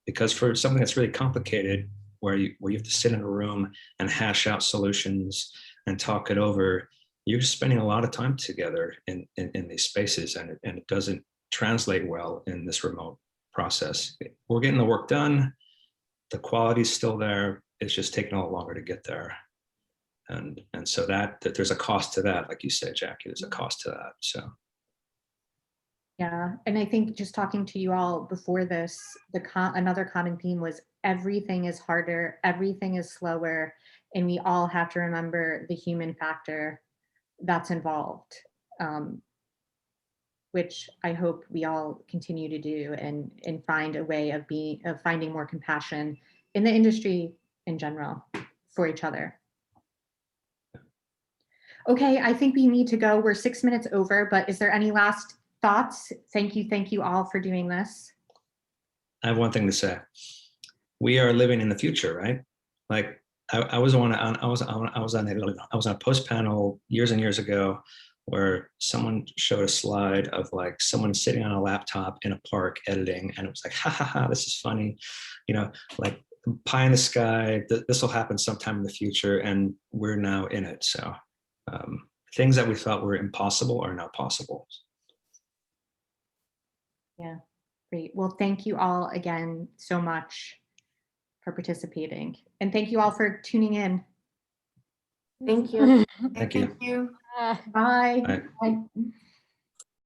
S2: Because for something that's really complicated, where you have to sit in a room and hash out solutions and talk it over, you're just spending a lot of time together in these spaces, and it doesn't translate well in this remote process. We're getting the work done, the quality's still there, it's just taking a lot longer to get there. And so that there's a cost to that, like you said, Jackie, there's a cost to that. So
S1: yeah, and I think just talking to you all before this, another common theme was everything is harder, everything is slower, and we all have to remember the human factor that's involved, which I hope we all continue to do and find a way of finding more compassion in the industry in general for each other. Okay, I think we need to go. We're 6 minutes over, but is there any last thoughts? Thank you all for doing this.
S2: I have one thing to say. We are living in the future, right? Like I was on a post panel years and years ago where someone showed a slide of like someone sitting on a laptop in a park editing, and it was like, ha ha ha, this is funny, like pie in the sky. This will happen sometime in the future, and we're now in it. So things that we thought were impossible are now possible.
S1: Yeah, great. Well, thank you all again so much for participating, and thank you all for tuning in.
S5: Thank you.
S2: Thank you.
S4: Thank you.
S1: Bye.
S2: Bye.
S1: Bye.